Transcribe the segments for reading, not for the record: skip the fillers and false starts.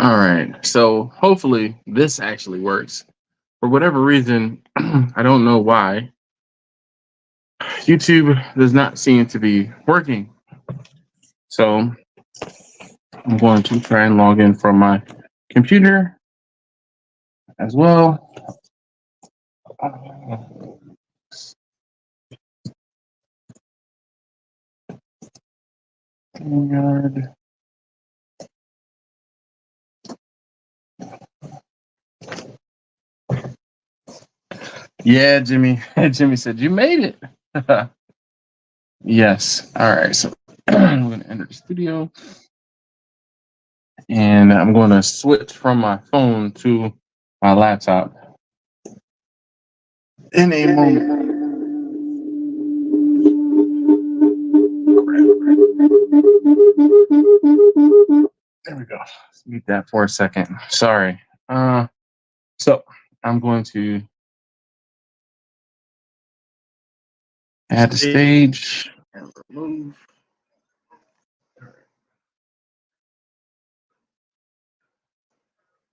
All right. So hopefully this actually works. For whatever reason, I don't know why, YouTube does not seem to be working. So I'm going to try and log in from my computer as well. Yeah, Jimmy. Jimmy said you made it. Yes. All right. So I'm going to enter the studio, and I'm going to switch from my phone to my laptop in a moment. There we go. Let's mute that for a second. Sorry. So I'm going to add the stage and remove.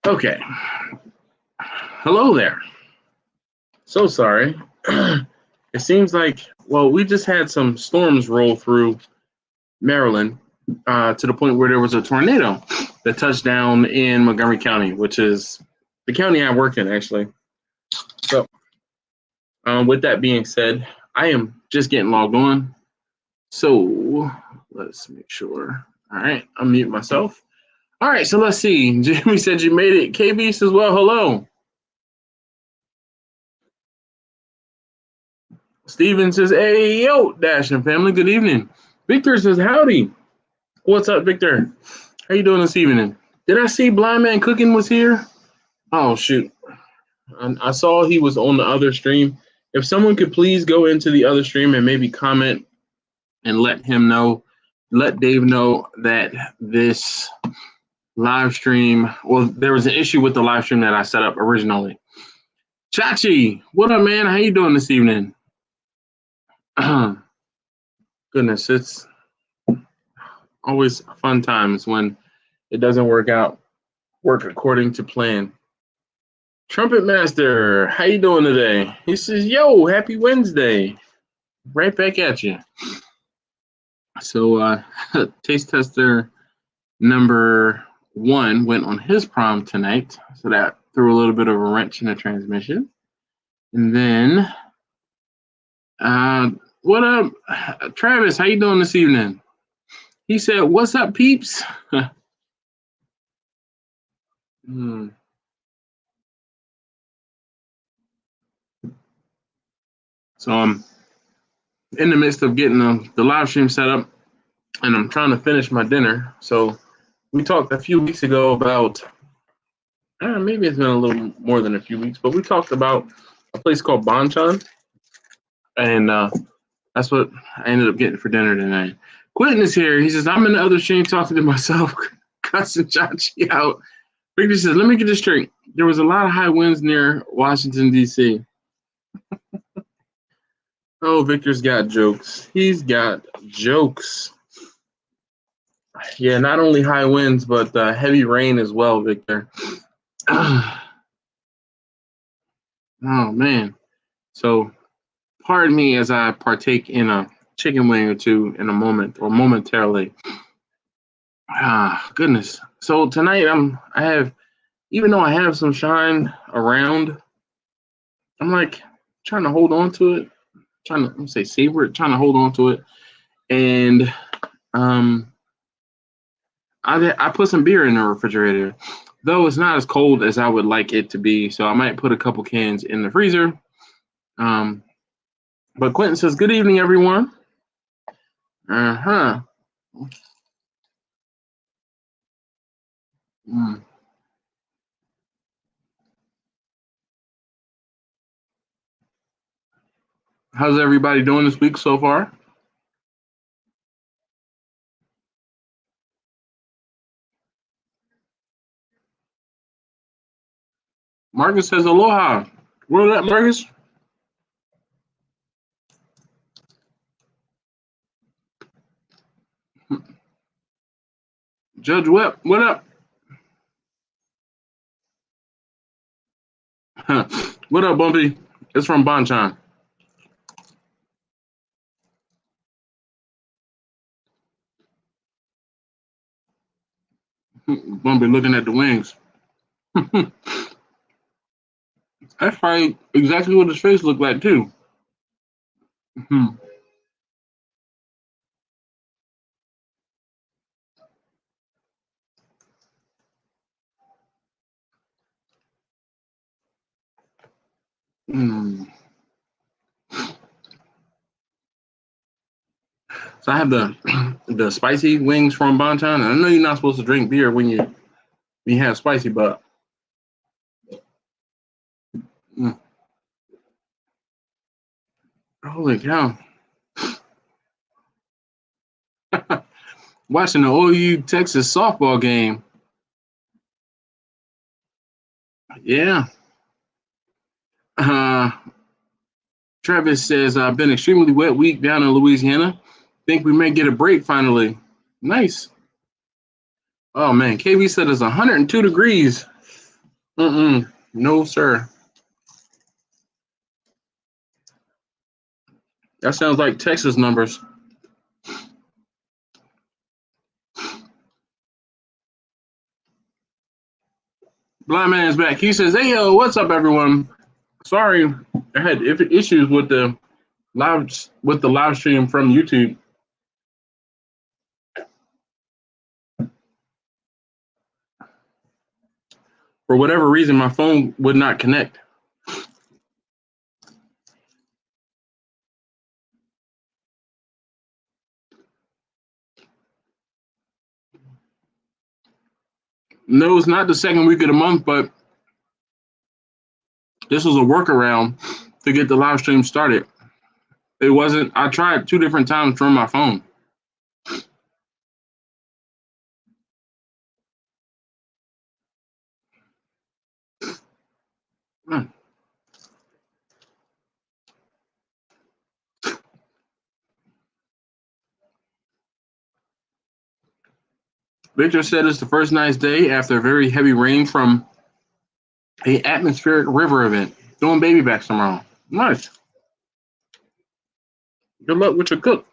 Okay. Hello there. So sorry. It seems like, well, we just had some storms roll through Maryland to the point where there was a tornado that touched down in Montgomery County, which is the county I work in, actually. So with that being said, I am just getting logged on. So let's make sure. All right, unmute myself. All right, so let's see. Jimmy said you made it. KB says, well, hello. Steven says, hey, yo, Dashing family, good evening. Victor says, howdy. What's up, Victor? How you doing this evening? Did I see Blind Man Cooking was here? Oh, shoot. I saw he was on the other stream. If someone could please go into the other stream and maybe comment and let him know, let Dave know that this live stream, well, there was an issue with the live stream that I set up originally. Chachi, what up, man? How you doing this evening? Goodness, it's always fun times when it doesn't work according to plan. Trumpet Master, how you doing today? He says, yo, happy Wednesday. Right back at you. So taste tester number 1 went on his prom tonight. So that threw a little bit of a wrench in the transmission. And then, what up, Travis? How you doing this evening? He said, what's up, peeps? So I'm in the midst of getting the live stream set up, and I'm trying to finish my dinner. So we talked a few weeks ago about, maybe it's been a little more than a few weeks, but we talked about a place called Bonchon, and that's what I ended up getting for dinner tonight. Quentin is here. He says, I'm in the other stream talking to myself, cussing Chachi out. Victor says, let me get this straight. There was a lot of high winds near Washington, D.C. Oh, Victor's got jokes. He's got jokes. Yeah, not only high winds, but heavy rain as well, Victor. Oh, man. So, pardon me as I partake in a chicken wing or two in a moment or momentarily. Goodness. So tonight even though I have some shine around, I'm like trying to hold on to it, trying to savor it, trying to hold on to it. And I put some beer in the refrigerator, though it's not as cold as I would like it to be. So I might put a couple cans in the freezer. But Quentin says, good evening, everyone. How's everybody doing this week so far? Marcus says, aloha. Where that, Marcus? Judge Webb, what up? What up, Bumpy? It's from Bonchan. Bumpy looking at the wings. That's probably exactly what his face looked like too. So I have the spicy wings from Bonchan. And I know you're not supposed to drink beer when you have spicy, but holy cow! Watching the OU Texas softball game. Yeah. Travis says, I've been extremely wet week down in Louisiana. Think we may get a break finally. Nice. Oh, man. KB said it's 102 degrees. No, sir. That sounds like Texas numbers. Blind Man's back. He says, hey, yo, what's up, everyone? Sorry, I had issues with the live stream from YouTube. For whatever reason, my phone would not connect. No, it's not the second week of the month, but this was a workaround to get the live stream started. It wasn't, I tried 2 different times from my phone. Victor said it's the first nice day after a very heavy rain from a atmospheric river event. Doing baby backs tomorrow. Nice. Good luck with your cook.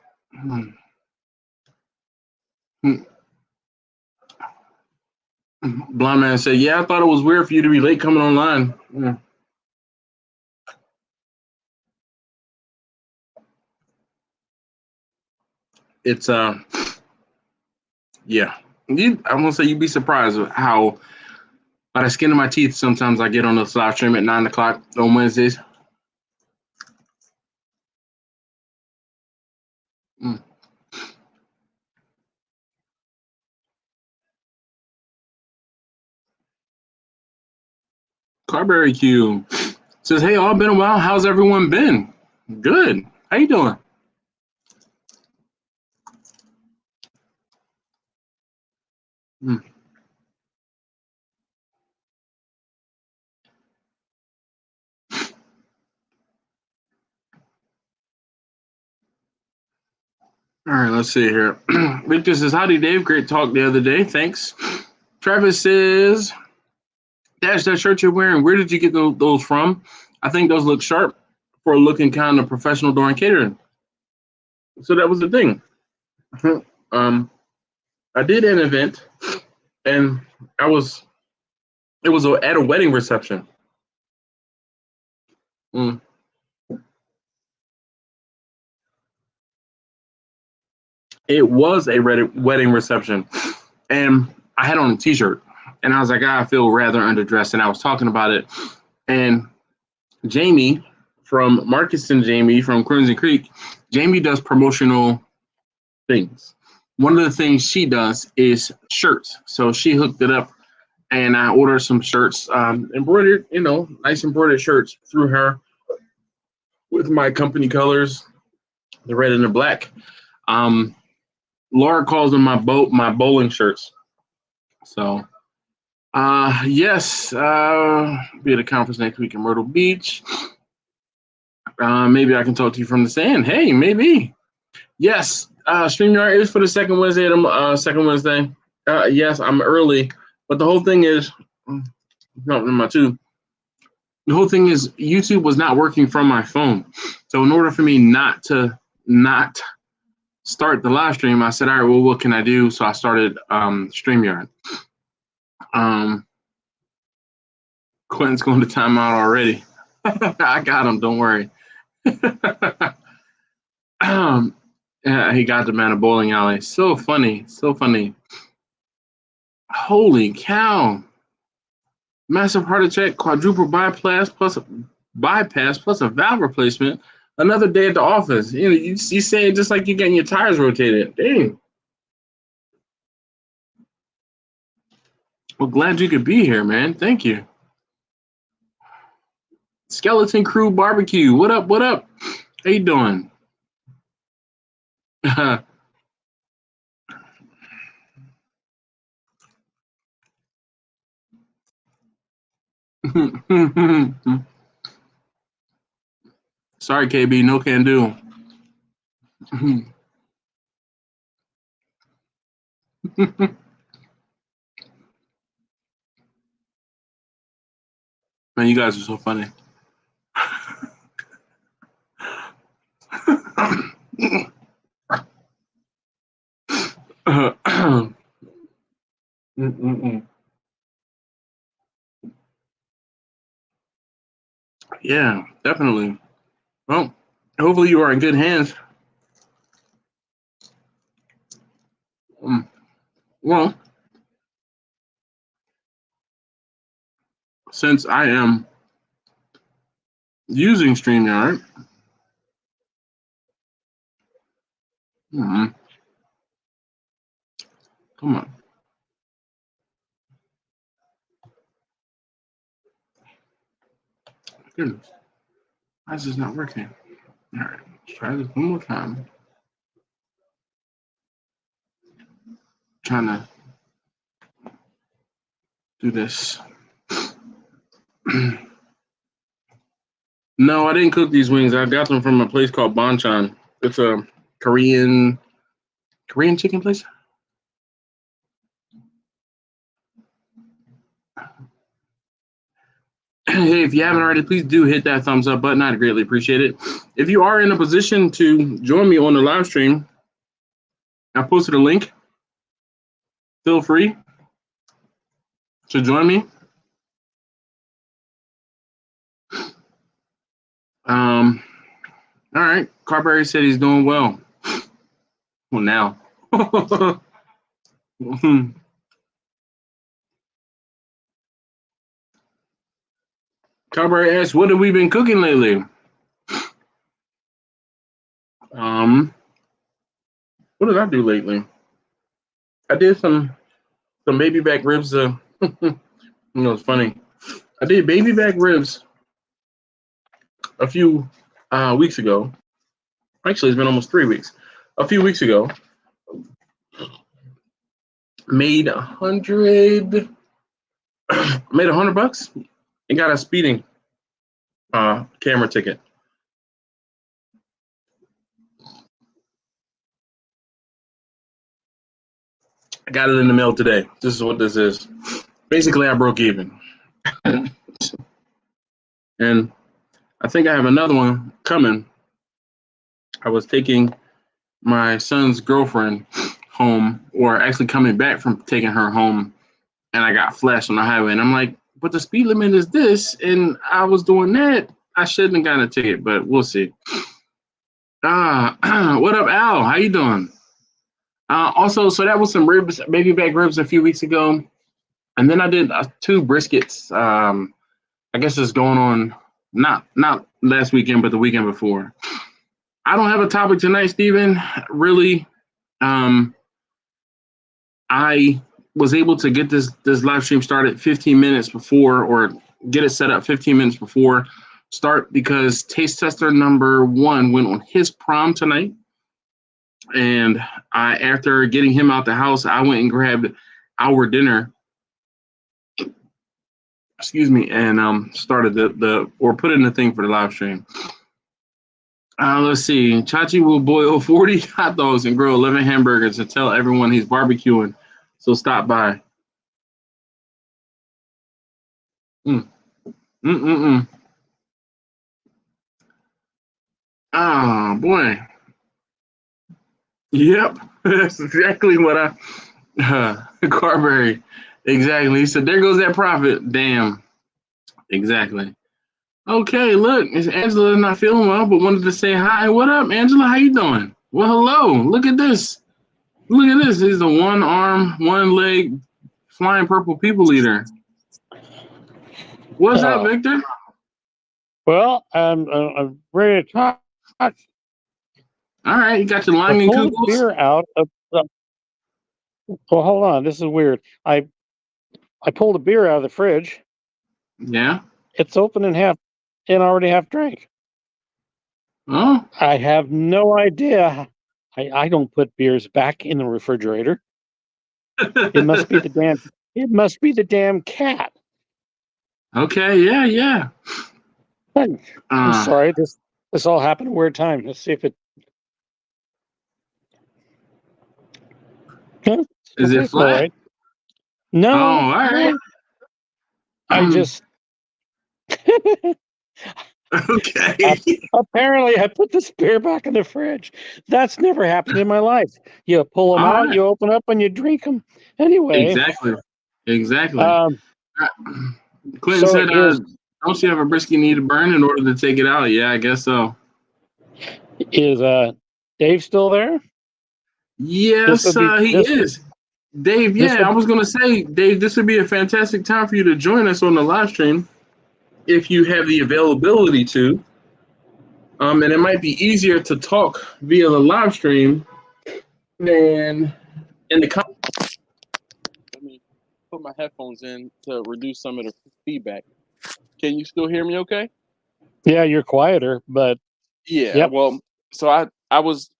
Blind Man said, yeah, I thought it was weird for you to be late coming online. Yeah. It's yeah. I'm gonna say you'd be surprised at how by the skin of my teeth sometimes I get on the live stream at 9 o'clock on Wednesdays. Carberry Q says, hey, all been a while. How's everyone been? Good. How you doing? All right, let's see here. Victor says, howdy, Dave. Great talk the other day. Thanks. Travis says, Dash, that shirt you're wearing, where did you get those from? I think those look sharp for looking kind of professional during catering. So that was the thing. I did an event, and it was at a wedding reception. It was a wedding reception, and I had on a t-shirt, and I was like, I feel rather underdressed, and I was talking about it, and Jamie from Marcus and Jamie from Crimson Creek, Jamie does promotional things. One of the things she does is shirts, so she hooked it up, and I ordered some shirts, embroidered, nice embroidered shirts through her with my company colors, the red and the black. Laura calls them my bowling shirts. So, yes, be at a conference next week in Myrtle Beach. Maybe I can talk to you from the sand. Hey, maybe. Yes, StreamYard is for the second Wednesday. Yes, I'm early, but the whole thing is, no, number 2. The whole thing is YouTube was not working from my phone. So in order for me not to start the live stream, I said, all right, well, what can I do? So I started StreamYard. Quentin's going to timeout already. I got him, don't worry. Yeah, he got the man a bowling alley. So funny, so funny. Holy cow. Massive heart attack, quadruple bypass plus a valve replacement. Another day at the office. You know, you say it just like you're getting your tires rotated. Dang. Well, glad you could be here, man. Thank you. Skeleton Crew Barbecue. What up? What up? How you doing? Sorry, KB. No can do. Man, you guys are so funny. Yeah, definitely. Well, hopefully you are in good hands. Well, since I am using StreamYard, come on. Goodness, why is this not working? All right, let's try this one more time. Trying to do this. No, I didn't cook these wings. I got them from a place called Banchan. It's a Korean chicken place. Hey, if you haven't already, please do hit that thumbs up button. I'd greatly appreciate it. If you are in a position to join me on the live stream, I posted a link. Feel free to join me. All right. Carberry said he's doing well. Well, now. Carberry asked, what have we been cooking lately? What did I do lately? I did some baby back ribs. You know, it's funny. I did baby back ribs a few weeks ago. Actually, it's been almost 3 weeks. A few weeks ago, made $100 and got a speeding camera ticket. I got it in the mail today. This is what this is. Basically, I broke even. And I think I have another one coming. I was taking my son's girlfriend home, or actually coming back from taking her home, and I got flashed on the highway. And I'm like, but the speed limit is this, and I was doing that. I shouldn't have gotten a ticket, but we'll see. What up, Al? How you doing? Also, so that was some ribs, baby back ribs a few weeks ago. And then I did 2 briskets. I guess it's going on, not last weekend, but the weekend before. I don't have a topic tonight, Steven. Really, I was able to get this live stream started 15 minutes before, or get it set up 15 minutes before start, because taste tester number 1 went on his prom tonight. And after getting him out the house, I went and grabbed our dinner. Excuse me, and started put in the thing for the live stream. Let's see. Chachi will boil 40 hot dogs and grill 11 hamburgers and tell everyone he's barbecuing. So stop by. Mm-mm-mm. Oh, boy. Yep. That's exactly what Carberry. Exactly. He said, there goes that profit. Damn. Exactly. Okay, look, it's Angela not feeling well, but wanted to say hi. What up, Angela? How you doing? Well, hello. Look at this. Look at this. He's the one arm, one leg flying purple people eater. What's up, Victor? Well, I'm ready to talk. All right, you got your I Langen pulled a Kugels? beer out of the. Well, hold on. This is weird. I pulled a beer out of the fridge. Yeah. It's open in half and already half drank. Oh. I have no idea. I don't put beers back in the refrigerator. It must be the damn. It must be the damn cat. Okay. Yeah. Yeah. I'm sorry. This all happened at a weird time. Let's see if it. Is it flat? Right. No. Oh, all right. No, I just. Okay. Apparently, I put the beer back in the fridge. That's never happened in my life. You pull them out, you open up, and you drink them. Anyway. Exactly. Clinton So said, don't you have a brisket need to burn in order to take it out? Yeah, I guess so. Is Dave still there? Yes, he is. Dave, I was going to say, Dave, this would be a fantastic time for you to join us on the live stream if you have the availability to. And it might be easier to talk via the live stream than in the comments. Let me put my headphones in to reduce some of the feedback. Can you still hear me okay? Yeah, you're quieter, but yeah. Yep. Well, so I was,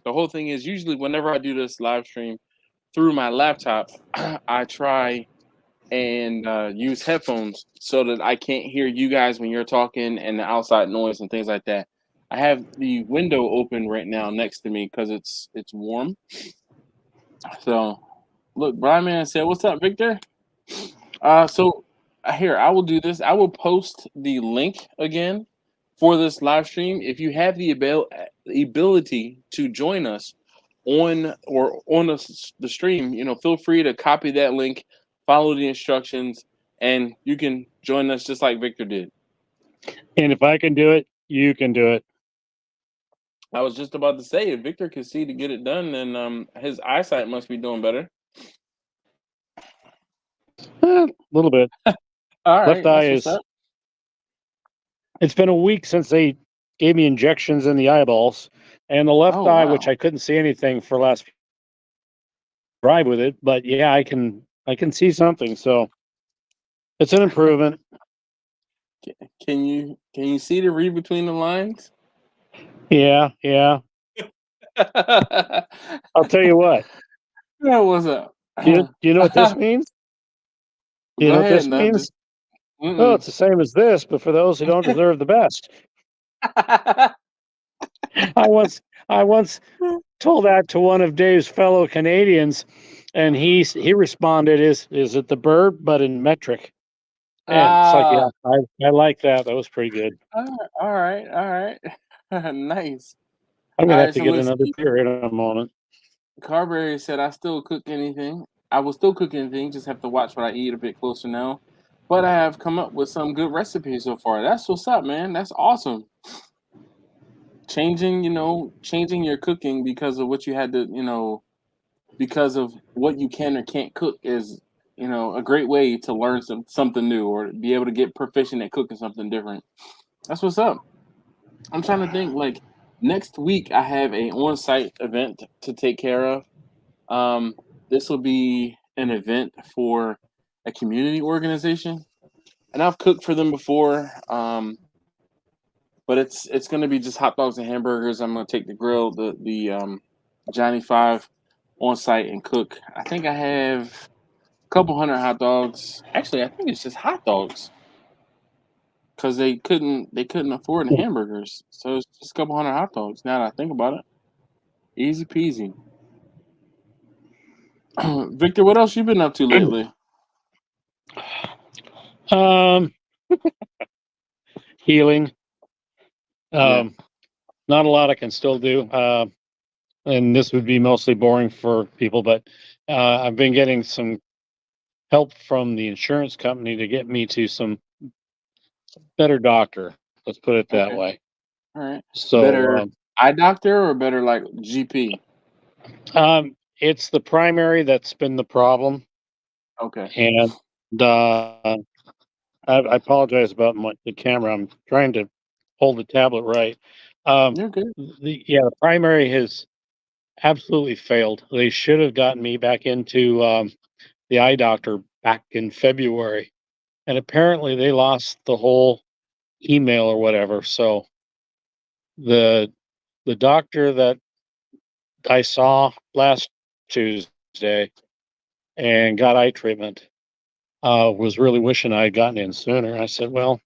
the whole thing is usually whenever I do this live stream through my laptop, I try and use headphones so that I can't hear you guys when you're talking and the outside noise and things like that. I have the window open right now next to me because it's warm. So, look, Brian Man said, "What's up, Victor?" So here, I will do this. I will post the link again for this live stream. If you have the ability to join us on the stream, feel free to copy that link, follow the instructions, and you can join us just like Victor did. And if I can do it, you can do it. I was just about to say, if Victor can see to get it done, then his eyesight must be doing better. A little bit. All right. Left eye is. It's been a week since they gave me injections in the eyeballs, and the left eye, which I couldn't see anything for last drive with it, but yeah, I can see something, so it's an improvement. Can you see to read between the lines? Yeah. I'll tell you what. Yeah, what's up? Do you know what this means? Do you know what this means? Oh, it's the same as this, but for those who don't deserve the best. I once told that to one of Dave's fellow Canadians, and he responded, "Is it the bird, but in metric?" And it's like, yeah, I like that. That was pretty good. All right. Nice. I'm gonna have to get another beer in a moment. Carberry said, "I still cook anything. I will still cook anything. Just have to watch what I eat a bit closer now. But I have come up with some good recipes so far. That's what's up, man. That's awesome. Changing your cooking because of what you had to, because of what you can or can't cook is, a great way to learn something new or be able to get proficient at cooking something different. That's what's up. I'm trying to think, like, next week I have a on-site event to take care of. This will be an event for a community organization, and I've cooked for them before. But it's going to be just hot dogs and hamburgers. I'm going to take the grill, the Johnny 5 on site and cook. I think I have a couple hundred hot dogs. Actually, I think it's just hot dogs because they couldn't afford the hamburgers, so it's just a couple hundred hot dogs. Now that I think about it, easy peasy. Victor, what else you been up to lately? Healing. Yeah. Not a lot I can still do. And this would be mostly boring for people, but I've been getting some help from the insurance company to get me to some better doctor. Let's put it that Okay. way. All right. So Better eye doctor or better like GP? it's the primary that's been the problem. Okay. And I apologize about the camera. I'm trying to hold the tablet right. You're good. The primary has absolutely failed. They should have gotten me back into the eye doctor back in February, and apparently they lost the whole email or whatever. So the doctor that I saw last Tuesday and got eye treatment was really wishing I had gotten in sooner. I said, well,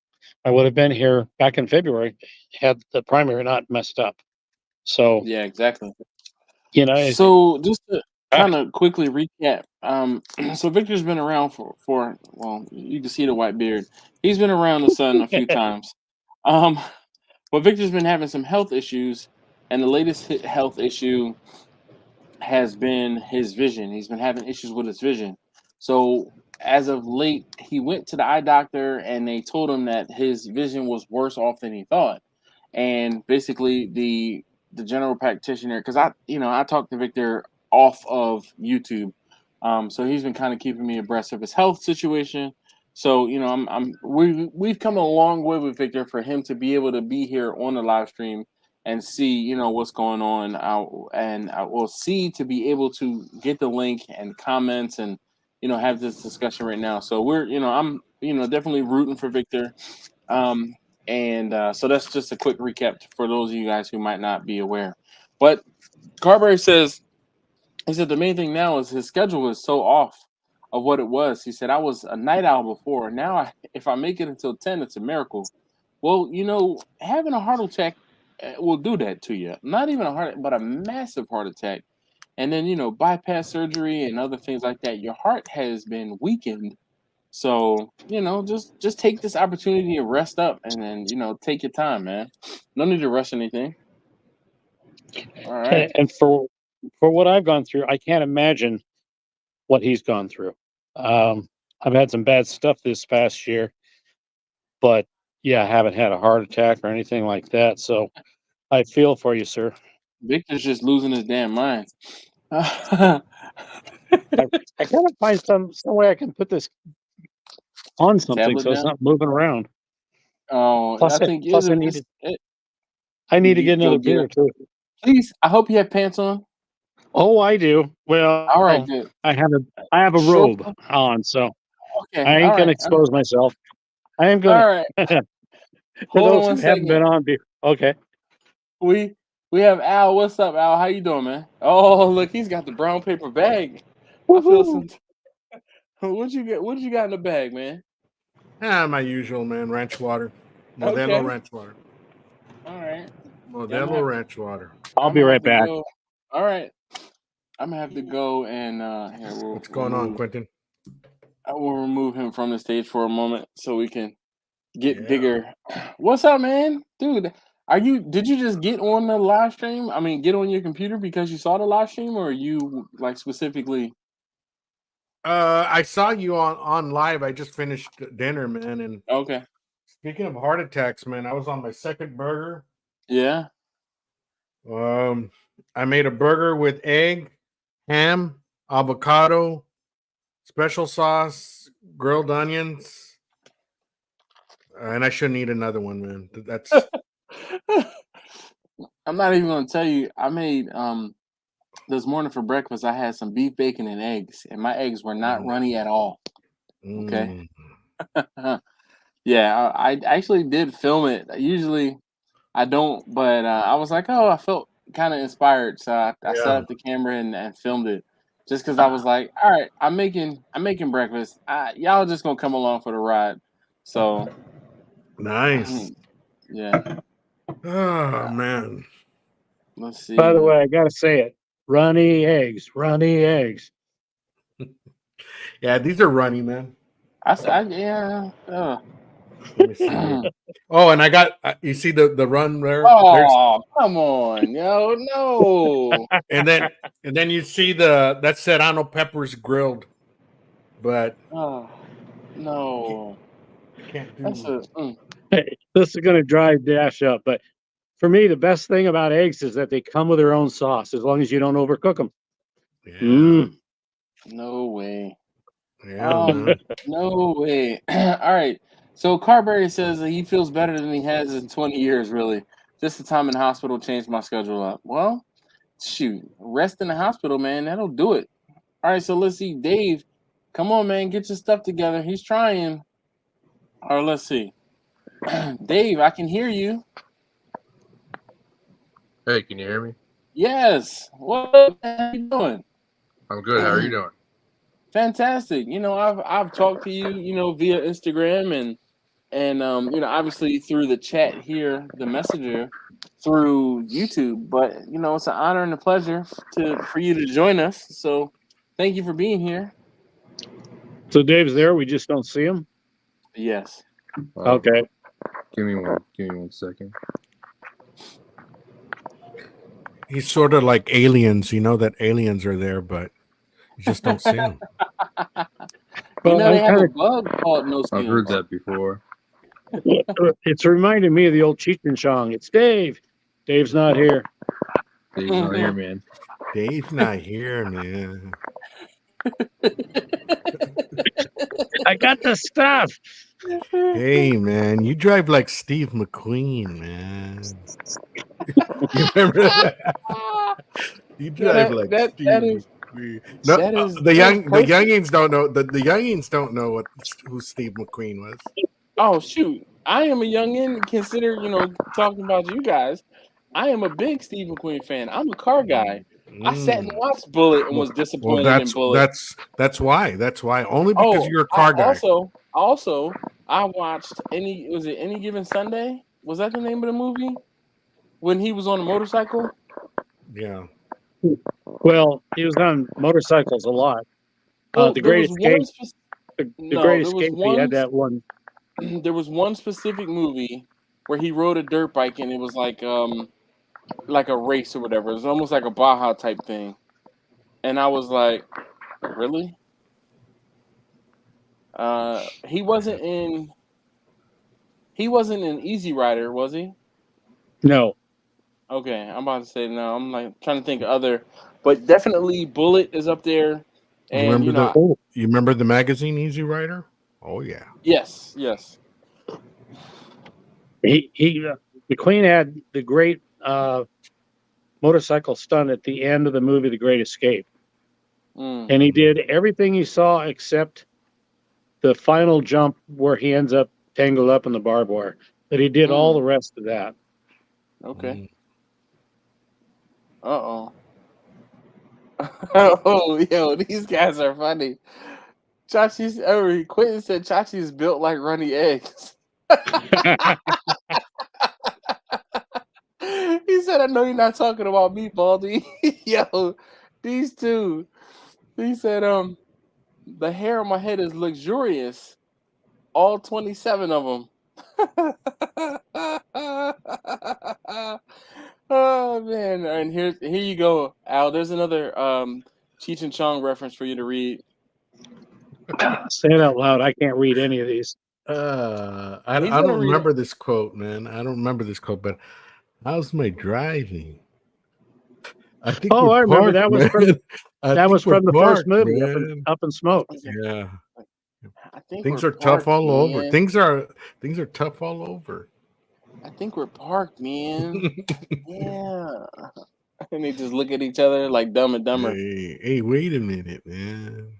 I would have been here back in February had the primary not messed up. So, Yeah, exactly. it's, So just to kind of quickly recap, so Victor's been around for well, you can see the white beard. He's been around the sun a few times. Um, but Victor's been having some health issues, and the latest health issue has been his vision. He's been having issues with his vision. So as of late, he went to the eye doctor, and they told him that his vision was worse off than he thought. And basically, the general practitioner, because I talked to Victor off of YouTube, so he's been kind of keeping me abreast of his health situation. So we've come a long way with Victor for him to be able to be here on the live stream and see what's going on out, and I will see to be able to get the link and comments and have this discussion right now. So I'm definitely rooting for Victor. So that's just a quick recap for those of you guys who might not be aware. But Carberry says, he said the main thing now is his schedule is so off of what it was. He said, I was a night owl before. Now, if I make it until 10, it's a miracle. Well, having a heart attack will do that to you. Not even a heart, but a massive heart attack. And then, bypass surgery and other things like that. Your heart has been weakened. So, just take this opportunity to rest up and then, take your time, man. No need to rush anything. All right. and for what I've gone through, I can't imagine what he's gone through. I've had some bad stuff this past year, but yeah, I haven't had a heart attack or anything like that. So I feel for you, sir. Victor's just losing his damn mind. I gotta find some way I can put this on something Tablet so it's down? not moving around. Oh, Plus, I think plus I either need you to get go another get beer it. too. Please, I hope you have pants on. Oh, I do. Well, All right, good. I have a Short. robe on, so Okay. I All ain't gonna right. expose myself. I am All gonna. right. For Hold on those who one haven't second. been on, okay. We have Al. What's up, Al? How you doing, man? Oh, look, he's got the brown paper bag. I feel some. What you got in the bag, man? My usual, man. Ranch water. Modelo Okay. ranch water. All right. Modelo ranch water. I'll be right back. Go. All right. I'm gonna have to go and here What's going on, Quentin? I will remove him from the stage for a moment so we can get bigger. What's up, man? Dude, did you just get on the live stream? I mean, get on your computer because you saw the live stream, or you like specifically? I saw you on live. I just finished dinner, man. And okay. Speaking of heart attacks, man, I was on my second burger. Yeah. I made a burger with egg, ham, avocado, special sauce, grilled onions, and I shouldn't eat another one, man. That's. I'm not even gonna tell you. I made this morning for breakfast. I had some beef bacon and eggs, and my eggs were not runny at all. Okay. Yeah, I actually did film it. Usually I don't, but I was like, oh, I felt kind of inspired, so I set up the camera and filmed it, just because I was like, all right, I'm making breakfast. Y'all just gonna come along for the ride. So nice. Yeah. Oh man. Let's see. By the way, I gotta say it. Runny eggs. Runny eggs. Yeah, these are runny, man. Yeah. Let me see. Oh, and I got you see the run there. Oh, come on, yo, no. And then you see that Serrano peppers grilled, but Oh, no. can't do. That's a. Hey, this is going to drive Dash up, but for me, the best thing about eggs is that they come with their own sauce, as long as you don't overcook them. Yeah. No way. Yeah. No way. All right. So Carberry says that he feels better than he has in 20 years, really. Just the time in hospital changed my schedule up. Well, shoot. Rest in the hospital, man. That'll do it. All right, so let's see. Dave, come on, man. Get your stuff together. He's trying. Or let's see. Dave, I can hear you. Hey, can you hear me? Yes. What up, man? How you doing? I'm good. How are you doing? Fantastic. I've talked to you, via Instagram and obviously through the chat here, the messenger, through YouTube. But it's an honor and a pleasure for you to join us. So thank you for being here. So Dave's there. We just don't see him. Yes. Okay. Give me one second. He's sort of like aliens. You know that aliens are there, but you just don't see them. Well, they have a bug called no I've heard that before. It's reminding me of the old Cheech and Chong. It's Dave. Dave's not here. Dave's not here, man. Dave's not here, man. I got the stuff. Hey, man, you drive like Steve McQueen, man. You remember that? You drive like Steve McQueen. No, the youngins don't know. The youngins don't know who Steve McQueen was. Oh shoot! I am a youngin. Consider talking about you guys. I am a big Steve McQueen fan. I'm a car guy. I sat and watched Bullet and was disappointed in Bullet. That's why. Only because you're a car guy. Also, I watched Any Given Sunday? Was that the name of the movie? When he was on a motorcycle? Yeah. Well, he was on motorcycles a lot. The Great Escape. The Great Escape. He had that one. There was one specific movie where he rode a dirt bike and it was like a race or whatever. It was almost like a Baja type thing. And I was like, really? He wasn't in Easy Rider, was he? No. Okay, I'm about to say no. I'm like trying to think of other, but definitely Bullet is up there. And you remember the magazine Easy Rider? Oh yeah. Yes. McQueen had the great motorcycle stunt at the end of the movie The Great Escape. And he did everything he saw except the final jump where he ends up tangled up in the barbed wire. But he did all the rest of that. Okay. Uh-oh. Oh, yo, these guys are funny. Quentin said Chachi's built like runny eggs. He said, I know you're not talking about me, Baldy. Yo, these two. He said, the hair on my head is luxurious. All 27 of them. Oh man. And here you go, Al. There's another Cheech and Chong reference for you to read. Say it out loud. I can't read any of these. I don't remember this quote, man. I don't remember this quote, but how's my driving? I remember that was from the first movie, Up in Smoke. Yeah. I think things are tough all over. Things are tough all over. I think we're parked, man. Yeah. And they just look at each other like Dumb and Dumber. Hey, wait a minute, man.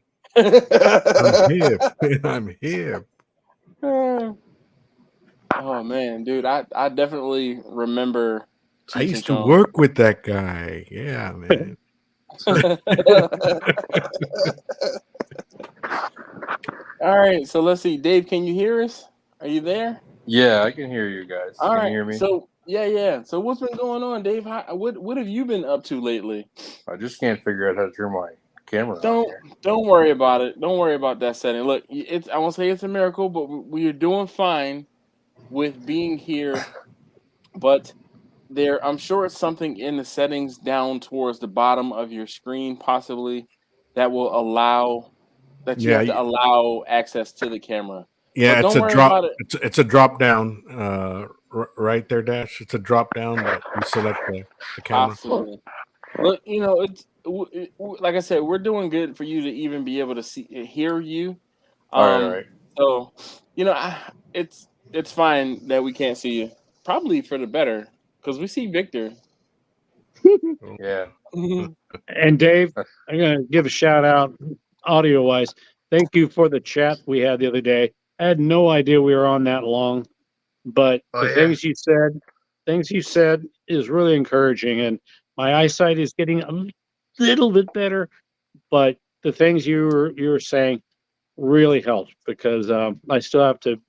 I'm here. Oh man, dude, I definitely remember. I used to work with that guy. Yeah, man. All right, so let's see. Dave, can you hear us? Are you there? Yeah, I can hear you guys. All right. Can you hear me? So yeah. So what's been going on, Dave? What have you been up to lately? I just can't figure out how to turn my camera on here. Don't worry about it. Don't worry about that setting. Look, I won't say it's a miracle, but we are doing fine. with being here, but I'm sure it's something in the settings down towards the bottom of your screen, possibly, that will allow that you Yeah, have to allow access to the camera. yeah. But It's don't a worry drop. about it. It's a drop down. Right there, Dash. It's a drop down that you select the camera. Possibly. Look, like I said, we're doing good for you to even be able to hear you. All right. So, it's fine that we can't see you. Probably for the better, because we see Victor. Yeah. And Dave, I'm going to give a shout out audio wise. Thank you for the chat we had the other day. I had no idea we were on that long, but things you said is really encouraging, and my eyesight is getting a little bit better, but the things you were saying really helped because I still have to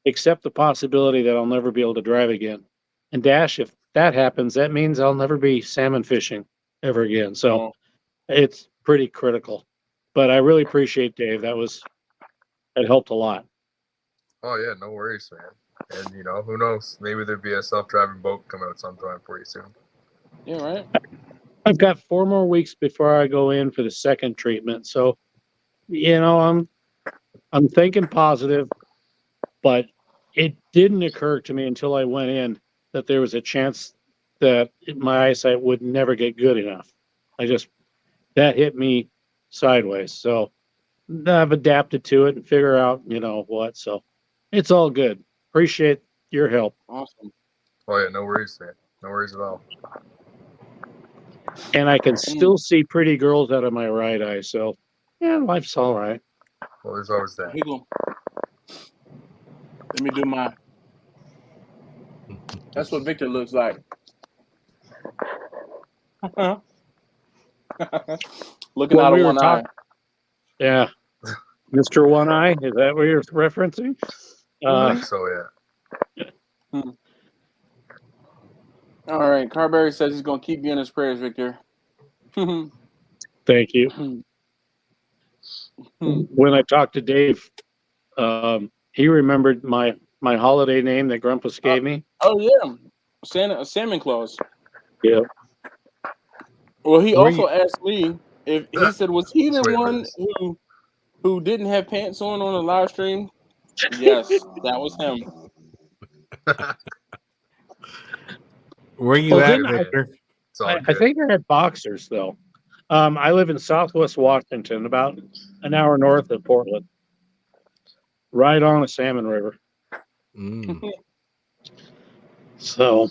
accept the possibility that I'll never be able to drive again. And Dash, if that happens, that means I'll never be salmon fishing ever again. So it's pretty critical. But I really appreciate Dave. It helped a lot. Oh yeah, no worries, man. And who knows? Maybe there'd be a self-driving boat coming out sometime for you soon. Yeah, right. I've got 4 more weeks before I go in for the second treatment. So, I'm thinking positive, but it didn't occur to me until I went in that there was a chance that my eyesight would never get good enough. That hit me sideways. So I've adapted to it and figure out, what. So it's all good. Appreciate your help. Awesome. Oh yeah, no worries, man. No worries at all. And I can still see pretty girls out of my right eye. So yeah, life's all right. Well, there's always that. Let me do my. That's what Victor looks like. Looking out of one eye. Yeah. Mr. One Eye, is that what you're referencing? I think so, yeah. All right. Carberry says he's going to keep you in his prayers, Victor. Thank you. When I talked to Dave, he remembered my holiday name that Grumpus gave me. Oh, yeah. Salmon Claus. Yeah. Well, he also asked me if he said, was he the one who didn't have pants on the live stream? Yes, that was him. Where you at, Victor? I think I had boxers though. I live in Southwest Washington, about an hour north of Portland, right on the Salmon River. So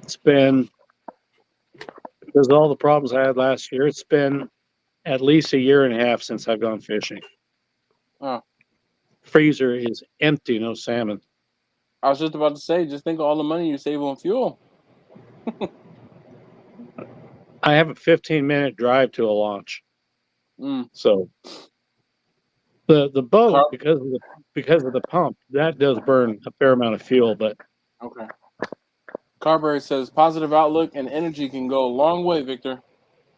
it's been, because of all the problems I had last year, it's been at least 1.5 years since I've gone fishing. Oh. Freezer is empty, no salmon. I was just about to say, just think of all the money you save on fuel. I have a 15-minute drive to a launch. So the boat, because of the pump, that does burn a fair amount of fuel, but okay. Carberry says positive outlook and energy can go a long way, Victor.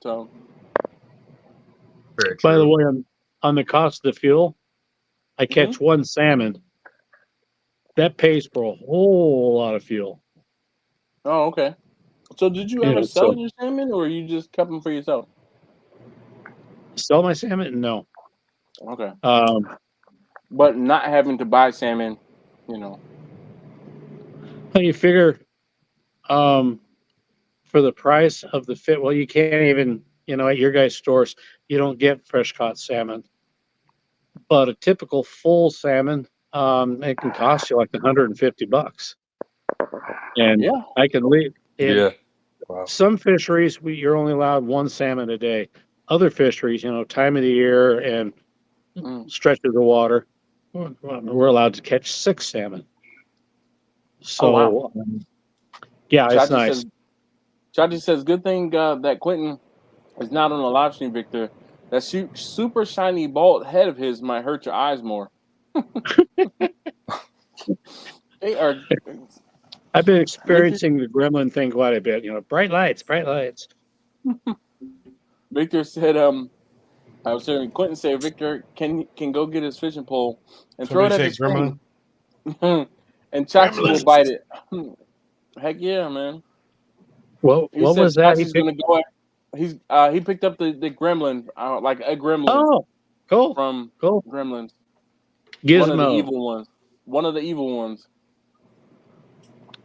So by the way, on the cost of the fuel, I catch one salmon. That pays for a whole lot of fuel. Oh, okay. So did you ever sell your salmon, or you just kept them for yourself? Sell my salmon? No. Okay. But not having to buy salmon, You figure, for the price of the fit, well, you can't even, at your guys' stores, you don't get fresh caught salmon. But a typical full salmon, it can cost you like $150. And I can leave. Wow. Some fisheries, you're only allowed 1 salmon a day. Other fisheries, time of the year and stretch of the water, we're allowed to catch 6 salmon. So, it's nice. Chachi says, good thing that Quentin is not on the live stream, Victor. That super shiny bald head of his might hurt your eyes more. They are. I've been experiencing the gremlin thing quite a bit. Bright lights. Victor said, I was hearing Quentin say Victor can go get his fishing pole and Somebody throw it at say the gremlin. screen, and Chachi will bite it. Heck yeah, man! What He said was that? Chachi's gonna go. He picked up the gremlin, like a gremlin Oh, cool, from cool. Gremlins. Gizmo. One of the evil ones. One of the evil ones.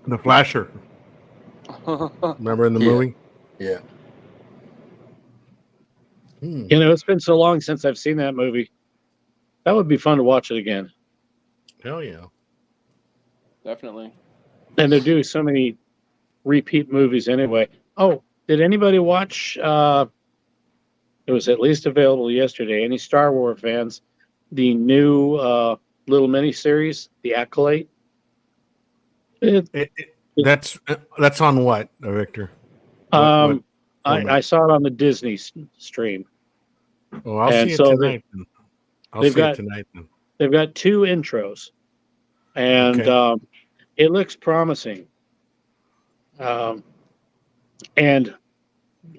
The Flasher. Remember in the movie? Yeah. You know, it's been so long since I've seen that movie. That would be fun to watch it again. Hell yeah. Definitely. And they're doing so many repeat movies anyway. Oh, did anybody watch? It was at least available yesterday. Any Star Wars fans? The new little mini series, The Acolyte. That's on what, Victor? I saw it on the Disney stream. Oh, I'll see it tonight. I'll see it tonight. Then. They've got 2 intros, and it looks promising. And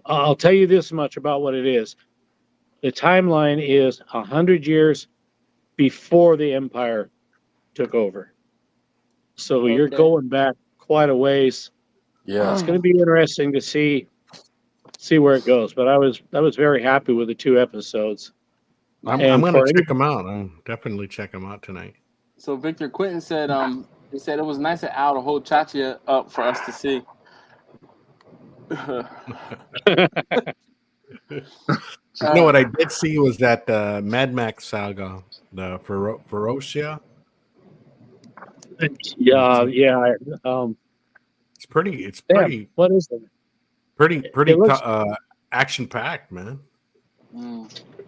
I'll tell you this much about what it is. The timeline is 100 years before the Empire took over. So you're going back quite a ways. Yeah. It's going to be interesting to see where it goes. But I was very happy with the 2 episodes. I'm going to check them out. I'll definitely check them out tonight. So Victor Quentin said, he said it was nice of Al to hold Chachi up for us to see. You know what I did see was that Mad Max saga, the Ferocia. Yeah. It's pretty. What is it? Pretty action packed, man.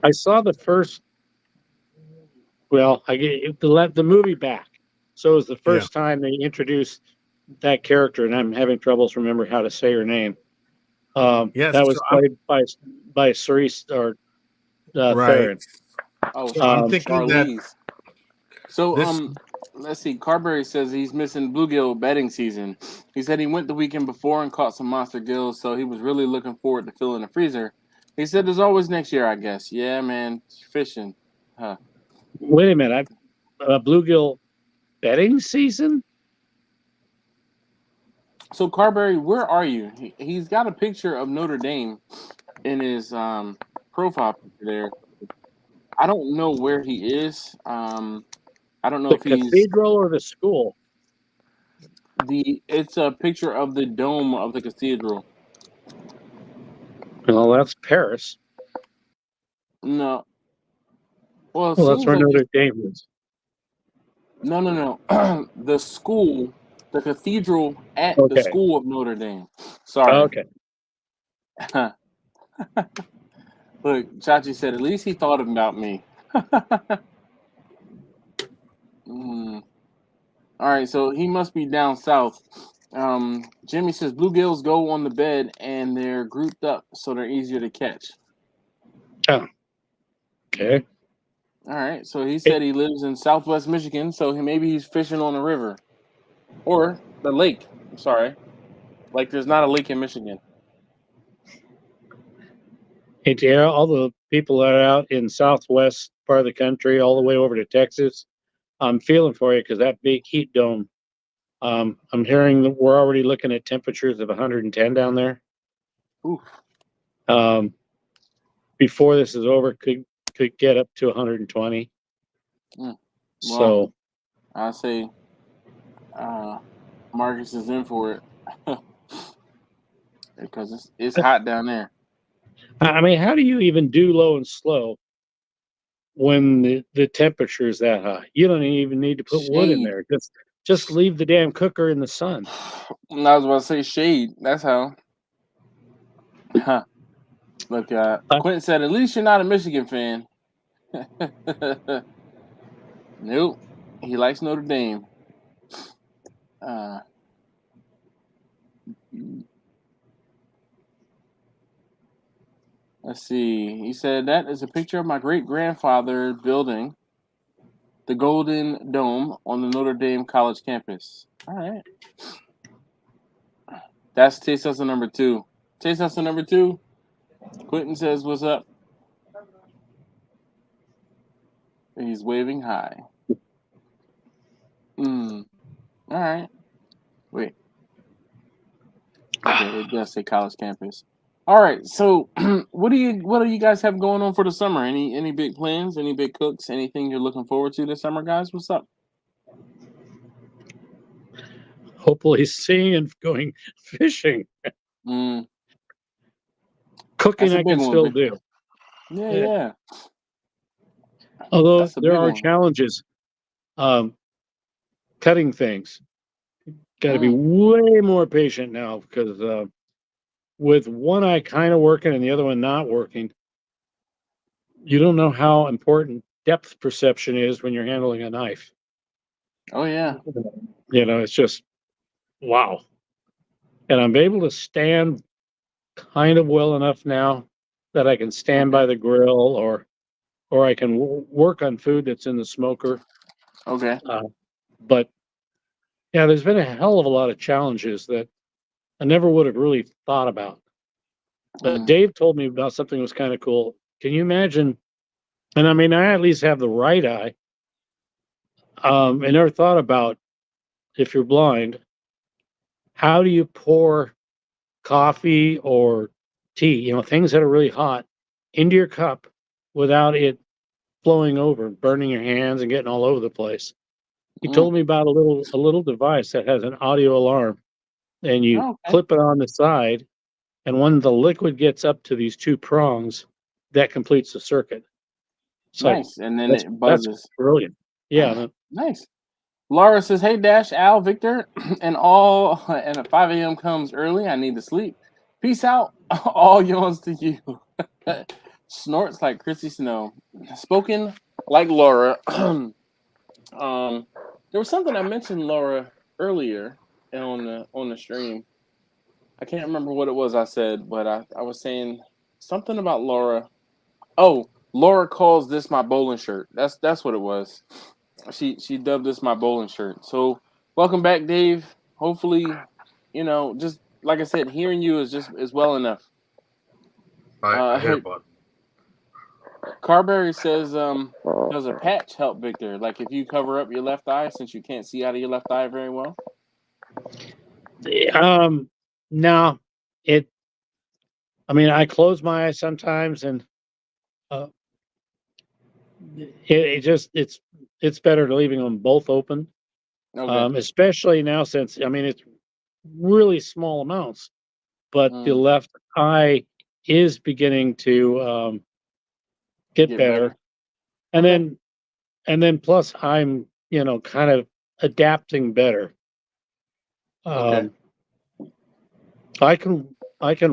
I saw the first. Well, I get the movie back. So it was the first time they introduced that character, and I'm having troubles remembering how to say her name. Yes, that was played by Cerise or Theron. Oh, I'm thinking Charlize. that. So let's see. Carberry says he's missing bluegill bedding season. He said he went the weekend before and caught some monster gills, so he was really looking forward to filling the freezer. He said there's always next year, I guess. Yeah, man, fishing. Huh. Wait a minute, bluegill bedding season? So Carberry, where are you? He's got a picture of Notre Dame in his profile picture there. I don't know where he is. I don't know if he's cathedral or the school. It's a picture of the dome of the cathedral. Well, that's Paris. No. Well, that's where Notre Dame is. No. The school, the cathedral at the school of Notre Dame. Sorry. Okay. Look, Chachi said, at least he thought about me. All right, so he must be down south. Jimmy says bluegills go on the bed and they're grouped up, so they're easier to catch. Oh. Okay. All right, so he said he lives in Southwest Michigan, so maybe he's fishing on the river or the lake. I'm sorry, like there's not a lake in Michigan. Hey, Tara, all the people that are out in Southwest part of the country, all the way over to Texas, I'm feeling for you because that big heat dome. I'm hearing that we're already looking at temperatures of 110 down there. Oof. Before this is over, could get up to 120. Well, so I say Marcus is in for it because it's hot down there. I mean, how do you even do low and slow when the temperature is that high? You don't even need to put wood in there. Just leave the damn cooker in the sun. I was about to say shade. That's how. Huh. Look, Quentin said, at least you're not a Michigan fan. Nope. He likes Notre Dame. Let's see. He said, that is a picture of my great-grandfather building the Golden Dome on the Notre Dame College campus. All right. That's Taste Hustle number 2. Taste Hustle number 2. Quentin says, what's up? He's waving high. All right. Wait. Okay, it does say college campus. All right. So, what do you guys have going on for the summer? Any big plans? Any big cooks? Anything you're looking forward to this summer, guys? What's up? Hopefully seeing and going fishing. Mm, Cooking that's a I big can one. still do. Yeah. Although That's a there big are one. challenges. Cutting things. Got to be Mm, way more patient now because with one eye kind of working and the other one not working, you don't know how important depth perception is when you're handling a knife. oh yeah. You know, it's just wow. And I'm able to stand kind of well enough now that I can stand by the grill or I can work on food that's in the smoker. Okay. But yeah, there's been a hell of a lot of challenges that I never would have really thought about. But Mm, Dave told me about something that was kind of cool. Can you imagine? And I mean, I at least have the right eye. I never thought about if you're blind, how do you pour coffee or tea, you know, things that are really hot into your cup without it flowing over, burning your hands and getting all over the place. He told me about a little device that has an audio alarm and you okay. clip it on the side, and when the liquid gets up to these two prongs, that completes the circuit. It's like Nice. And then that's it buzzes. brilliant. Yeah. Nice. Laura says, "Hey Dash, Al, Victor, and all, and at 5 a.m. comes early. I need to sleep. Peace out. All yawns to you." Snorts like Chrissy Snow. Spoken like Laura. There was something I mentioned Laura earlier on the stream. I can't remember what it was I said, but I was saying something about Laura. Oh, Laura calls this my bowling shirt. That's what it was. She dubbed this my bowling shirt. So welcome back, Dave. Hopefully, just like I said, hearing you is well enough. I hit a button. Carberry says, does a patch help, Victor? Like if you cover up your left eye since you can't see out of your left eye very well? No, I mean, I close my eyes sometimes and it's better to leaving them both open. Okay. Especially now since, I mean, it's really small amounts, but the left eye is beginning to get better. And Okay. then plus I'm, kind of adapting better. Okay. I can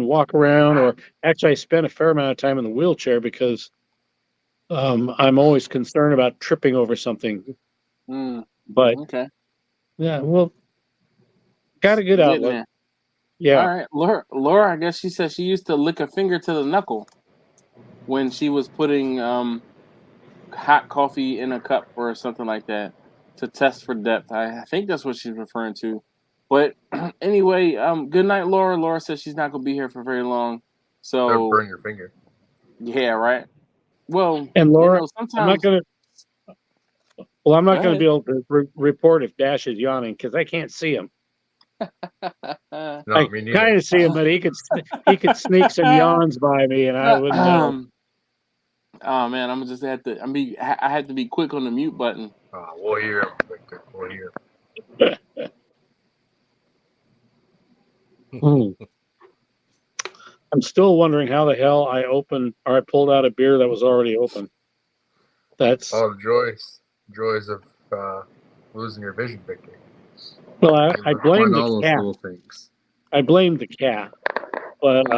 walk around, or actually I spend a fair amount of time in the wheelchair because I'm always concerned about tripping over something. But Okay. yeah, well, got a good Getting outlet. there. Yeah. All right. Laura, I guess she said she used to lick a finger to the knuckle when she was putting hot coffee in a cup or something like that to test for depth. I think that's what she's referring to. But anyway, good night, Laura. Laura says she's not gonna be here for very long. That would So burn your finger. yeah, right. Well, And Laura, I'm not sometimes. gonna Go be able to report if Dash is yawning because I can't see him. ahead. No, I me neither. kind of see him, but he could sneak some yawns by me, and I wouldn't know. Oh man, I'm just have to. I had to be quick on the mute button. We'll hear him, Victor. We'll hear him. I'm still wondering how the hell I pulled out a beer that was already open. That's Joys of losing your vision, Victor. well, I blame the all cat. those little things. I blame the cat, but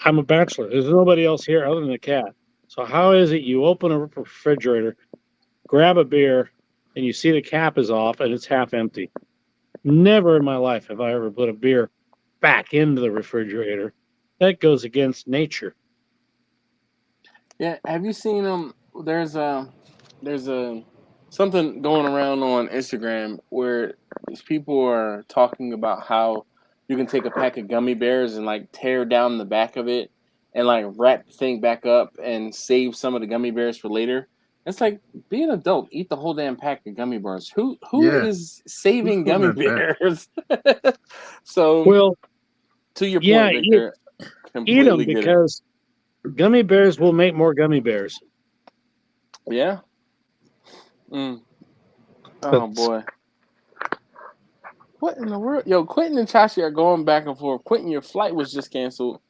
I'm a bachelor. There's nobody else here other than the cat. So how is it you open a refrigerator, grab a beer, and you see the cap is off and it's half empty? Never in my life have I ever put a beer back into the refrigerator. That goes against nature. Yeah, have you seen There's something going around on Instagram where these people are talking about how you can take a pack of gummy bears and like tear down the back of it and like wrap the thing back up and save some of the gummy bears for later. It's like, be an adult, eat the whole damn pack of gummy bears. Who Yeah. is saving Who's gummy doing that bears? So Well, to your yeah, point, Victor, eat them completely get it. because gummy bears will make more gummy bears. Yeah. Oh That's- boy. What in the world? Yo, Quentin and Chachi are going back and forth. Quentin, your flight was just canceled.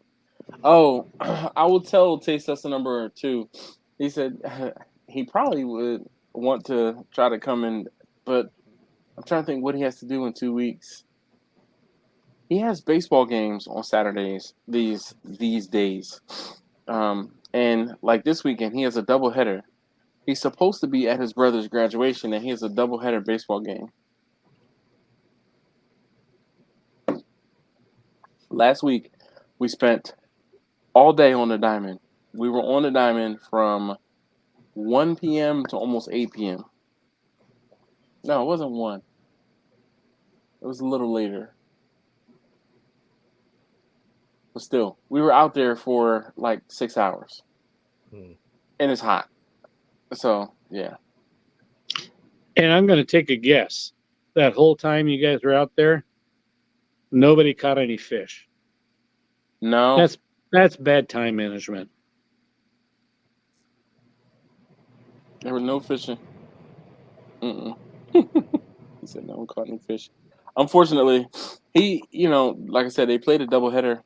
Oh, I will tell Taste Tester number 2. He said he probably would want to try to come in, but I'm trying to think what he has to do in 2 weeks. He has baseball games on Saturdays these days. And like this weekend, he has a doubleheader. He's supposed to be at his brother's graduation, and he has a doubleheader baseball game. Last week, we spent all day on the diamond. We were on the diamond from 1 p.m. to almost 8 p.m. No, it wasn't 1. It was a little later. But still, we were out there for like 6 hours. And it's hot. So, yeah. And I'm going to take a guess. That whole time you guys were out there, nobody caught any fish. No. That's bad time management. There was no fishing. He said no one caught any fish. Unfortunately, like I said, they played a doubleheader.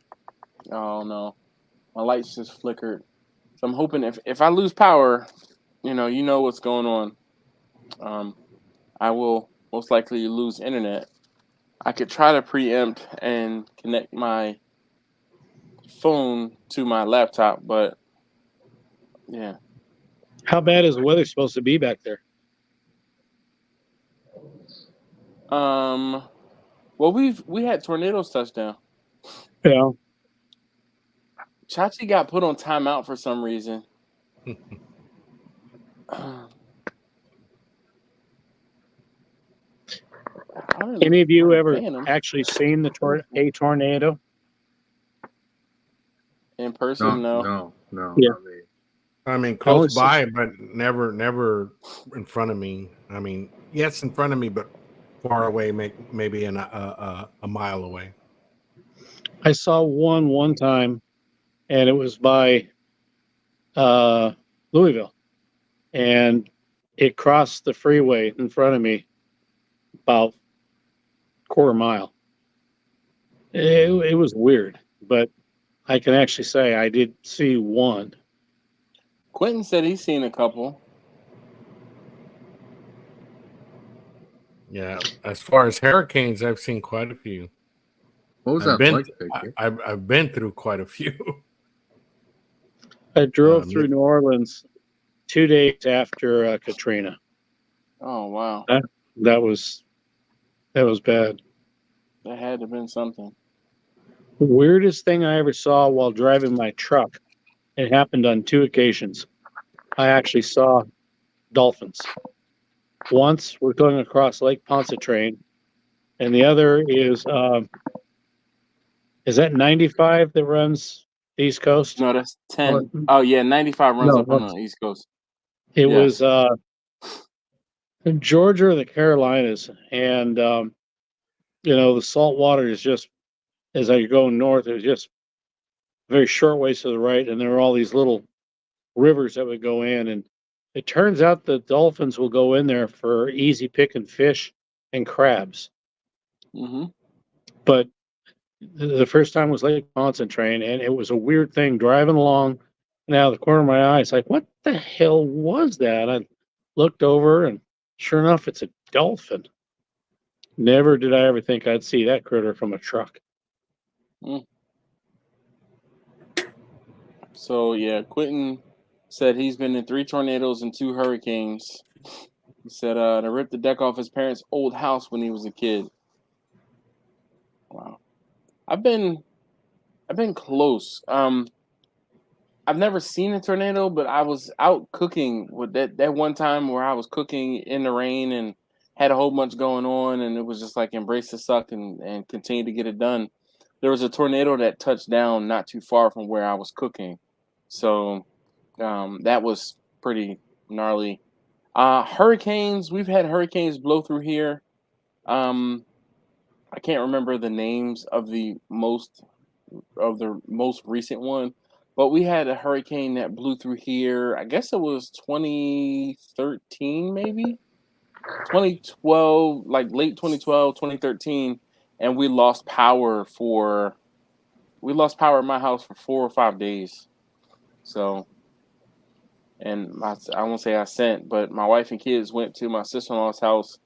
Oh no, my lights just flickered. So I'm hoping if I lose power, you know what's going on. I will most likely lose internet. I could try to preempt and connect my phone to my laptop, but yeah. How bad is the weather supposed to be back there? Well, we had tornadoes touch down. Yeah. Chachi got put on timeout for some reason. Any of you ever actually seen a tornado? In person, No. Yeah. Not me. I mean, close by, but never in front of me. I mean, yes, in front of me, but far away, maybe a mile away. I saw one time, and it was by Louisville, and it crossed the freeway in front of me about a quarter mile. It was weird, but I can actually say I did see one. Quentin said he's seen a couple. Yeah, as far as hurricanes, I've seen quite a few. What was that like, Victor? I've been through quite a few. I drove through New Orleans 2 days after Katrina. Oh wow, that was bad. That had to have been something. The weirdest thing I ever saw while driving my truck. It happened on 2 occasions. I actually saw dolphins. Once we're going across Lake Pontchartrain, and the other is that 95 that runs the East Coast? No, that's 10. Oh yeah, 95 runs up on the East Coast. It was Georgia or the Carolinas, and the salt water is just, as I go north, it was just very short ways to the right, and there are all these little rivers that would go in, and it turns out the dolphins will go in there for easy picking fish and crabs. Mm-hmm. But the first time was Lake Pontchartrain, and it was a weird thing driving along. Now the corner of my eye, it's like, what the hell was that? I looked over, and sure enough, it's a dolphin. Never did I ever think I'd see that critter from a truck. So yeah, Quentin said he's been in 3 tornadoes and 2 hurricanes. He said they ripped the deck off his parents' old house when he was a kid. Wow. I've been close. I've never seen a tornado, but I was out cooking with that one time where I was cooking in the rain and had a whole bunch going on, and it was just like embrace the suck and continue to get it done. there was a tornado that touched down not too far from where I was cooking, so that was pretty gnarly. Hurricanes, we've had hurricanes blow through here. I can't remember the names of the most recent one, but we had a hurricane that blew through here. I guess it was 2013, maybe 2012, like late 2012, 2013, and we lost power in my house for 4 or 5 days. So, and I won't say I sent, but my wife and kids went to my sister-in-law's house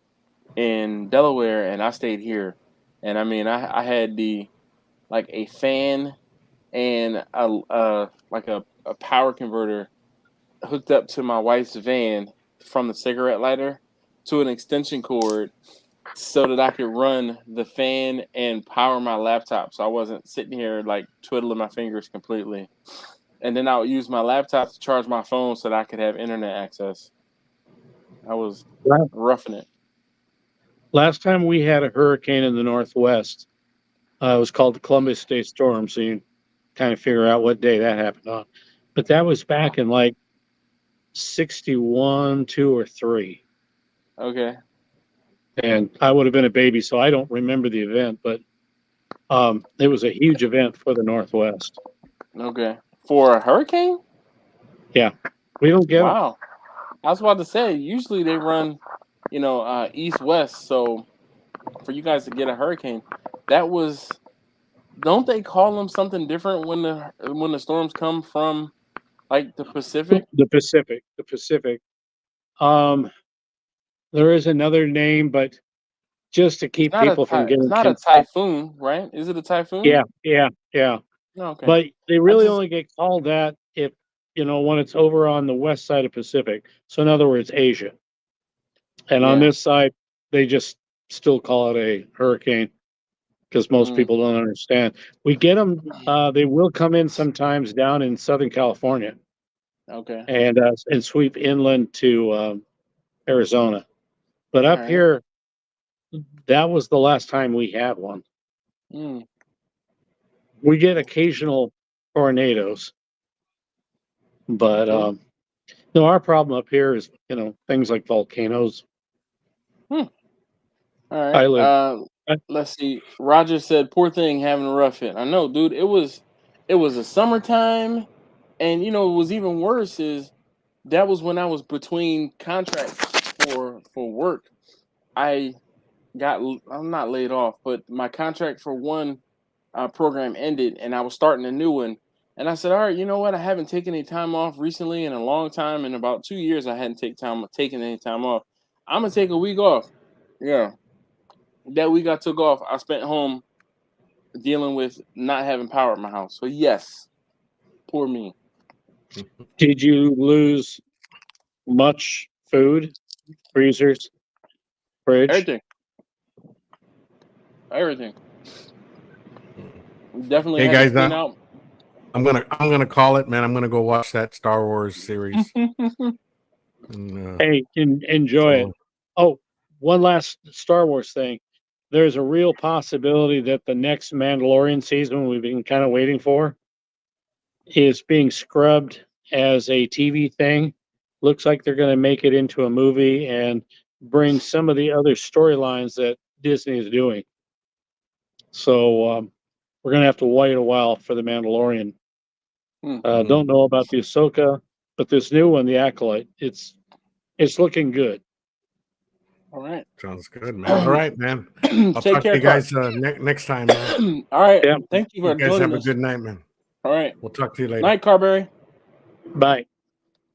in Delaware, and I stayed here. And I mean, I had a fan and a power converter hooked up to my wife's van from the cigarette lighter to an extension cord so that I could run the fan and power my laptop, so I wasn't sitting here like twiddling my fingers completely. And then I would use my laptop to charge my phone so that I could have internet access. I was roughing it. Last time we had a hurricane in the Northwest, it was called the Columbus Day Storm, so you kind of figure out what day that happened on. But that was back in like 61, 2, or 3. Okay. And I would have been a baby, so I don't remember the event, but it was a huge event for the Northwest. Okay. For a hurricane? Yeah. We don't get them. Wow. I was about to say, usually they run, east-west, so for you guys to get a hurricane, don't they call them something different when the storms come from like the Pacific? The Pacific. There is another name, but just to keep people from getting it's not a typhoon, right? Is it a typhoon? Yeah. Okay. But they really only get called that if, when it's over on the west side of Pacific. So in other words, Asia. And on this side, they just still call it a hurricane because most people don't understand. We get them, they will come in sometimes down in Southern California. Okay. And sweep inland to Arizona. But up here, that was the last time we had one. We get occasional tornadoes, but no, our problem up here is things like volcanoes. All right. Let's see. Roger said, "Poor thing having a rough hit." I know, dude. It was a summertime, and what was even worse is that was when I was between contracts for work. I'm not laid off, but my contract for one program ended, and I was starting a new one. And I said, all right, you know what? I haven't taken any time off recently in a long time. In about 2 years, I hadn't taken any time off. I'm going to take a week off. Yeah. That week I took off, I spent home dealing with not having power at my house. So, yes, poor me. Did you lose much food, freezers, fridge? Everything. Definitely. Hey guys, I'm gonna call it, man. I'm gonna go watch that Star Wars series. Hey, enjoy it. Oh, one last Star Wars thing. There's a real possibility that the next Mandalorian season we've been kind of waiting for is being scrubbed as a TV thing. Looks like they're going to make it into a movie and bring some of the other storylines that Disney is doing. So we're going to have to wait a while for the Mandalorian. Don't know about the Ahsoka, but this new one, the Acolyte, it's looking good. All right. Sounds good, man. All right, man. I'll Take talk care, to you guys next time, man. All right. Yeah. Thank you for you guys joining have us. a good night, man. All right. We'll talk to you later. Night, Carberry. Bye.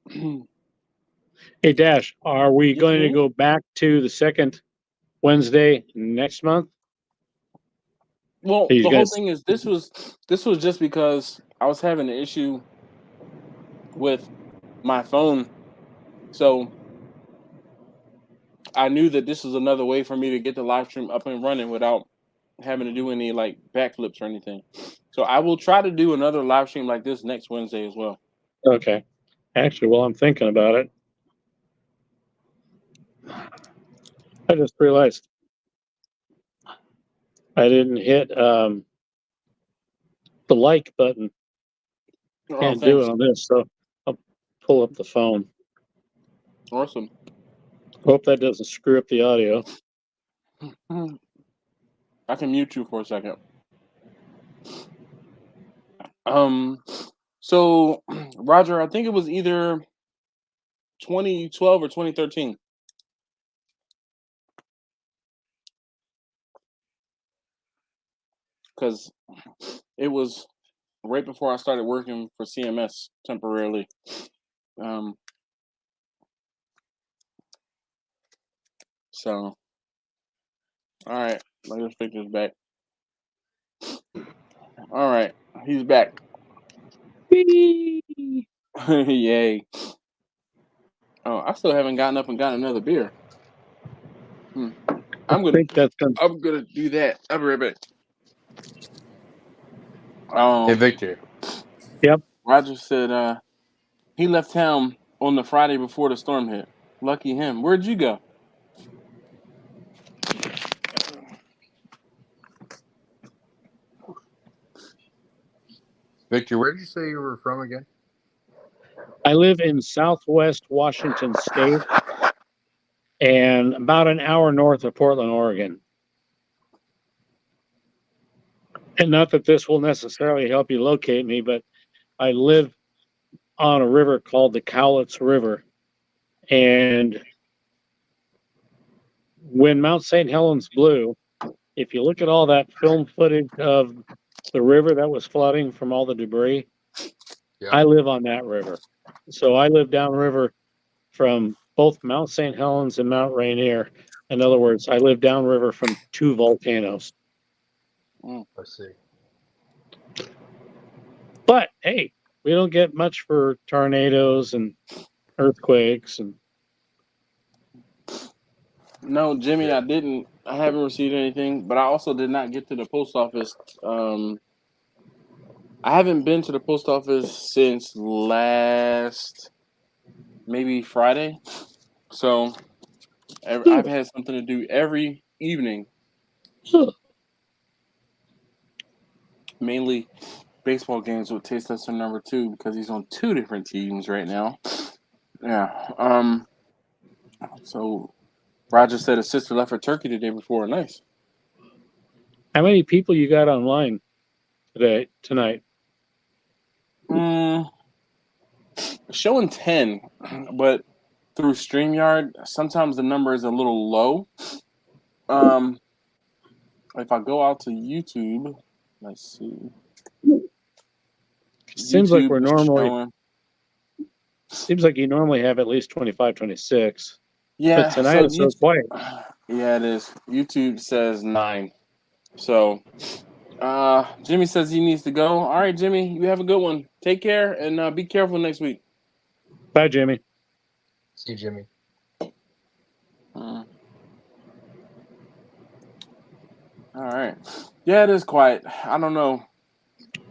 Hey, Dash, are we going to go back to the second Wednesday next month? Well, the whole thing is this was just because I was having an issue with my phone. So I knew that this was another way for me to get the live stream up and running without having to do any like backflips or anything. So I will try to do another live stream like this next Wednesday as well. Okay. Actually, while I'm thinking about it, I just realized I didn't hit the like button. Oh, Can't do it thanks. on this, so I'll pull up the phone. Awesome. Hope that doesn't screw up the audio. I can mute you for a second. So Roger, I think it was either 2012 or 2013. Because it was right before I started working for CMS temporarily. So, all right, let us fix this back. All right, he's back. Whee! Yay. Oh, I still haven't gotten up and gotten another beer. I'm I gonna think that's gonna. I'm gonna do that. I'll be right back. Hey, Victor. Yep. Roger said he left town on the Friday before the storm hit. Lucky him. Where'd you go? Victor, where did you say you were from again? I live in Southwest Washington State, and about an hour north of Portland, Oregon. And not that this will necessarily help you locate me, but I live on a river called the Cowlitz River. And when Mount St. Helens blew, if you look at all that film footage of the river that was flooding from all the debris, Yeah. I live on that river. So I live downriver from both Mount St. Helens and Mount Rainier. In other words, I live downriver from two volcanoes. I see. But hey, we don't get much for tornadoes and earthquakes and No, Jimmy, Yeah. I haven't received anything, but I also did not get to the post office. I haven't been to the post office since last maybe Friday. So I've had something to do every evening, mainly baseball games with Taste Tester number 2 because he's on 2 different teams right now. Yeah. So Roger said his sister left for Turkey the day before. Nice. How many people you got online tonight? Showing 10, but through StreamYard, sometimes the number is a little low. If I go out to YouTube, let's see. Seems like we're YouTube is normally. showing. Seems like you normally have at least 25, 26. Yeah, But tonight it's so quiet. Yeah, it is. YouTube says 9. So, Jimmy says he needs to go. All right, Jimmy, you have a good one. Take care and be careful next week. Bye, Jimmy. See you, Jimmy. All right. Yeah, it is quiet. I don't know.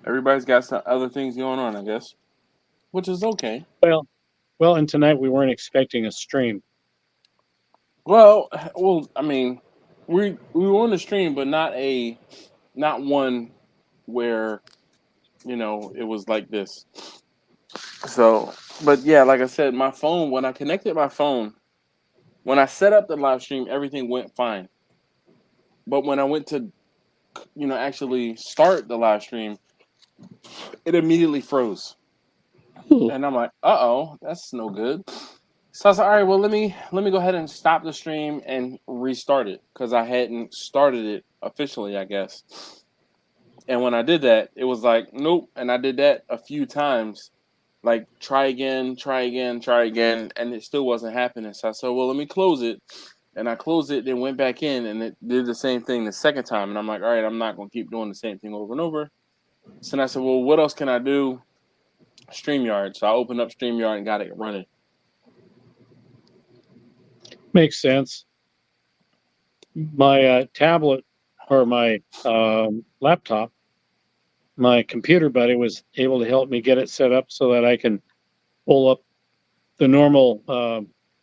Everybody's got some other things going on, I guess, which is okay. Well, and tonight we weren't expecting a stream. Well, I mean, we were on the stream, but not one where, it was like this. So, but yeah, like I said, my phone, when I connected my phone, when I set up the live stream, everything went fine. But when I went to, actually start the live stream, it immediately froze. Ooh. And I'm like, uh-oh, that's no good. So I was like, all right, well, let me go ahead and stop the stream and restart it because I hadn't started it officially, I guess. And when I did that, it was like, nope. And I did that a few times, like try again, and it still wasn't happening. So I said, well, let me close it. And I closed it, then went back in, and it did the same thing the second time. And I'm like, all right, I'm not going to keep doing the same thing over and over. So then I said, well, what else can I do? StreamYard. So I opened up StreamYard and got it running. Makes sense. My tablet or my laptop, my computer buddy was able to help me get it set up so that I can pull up the normal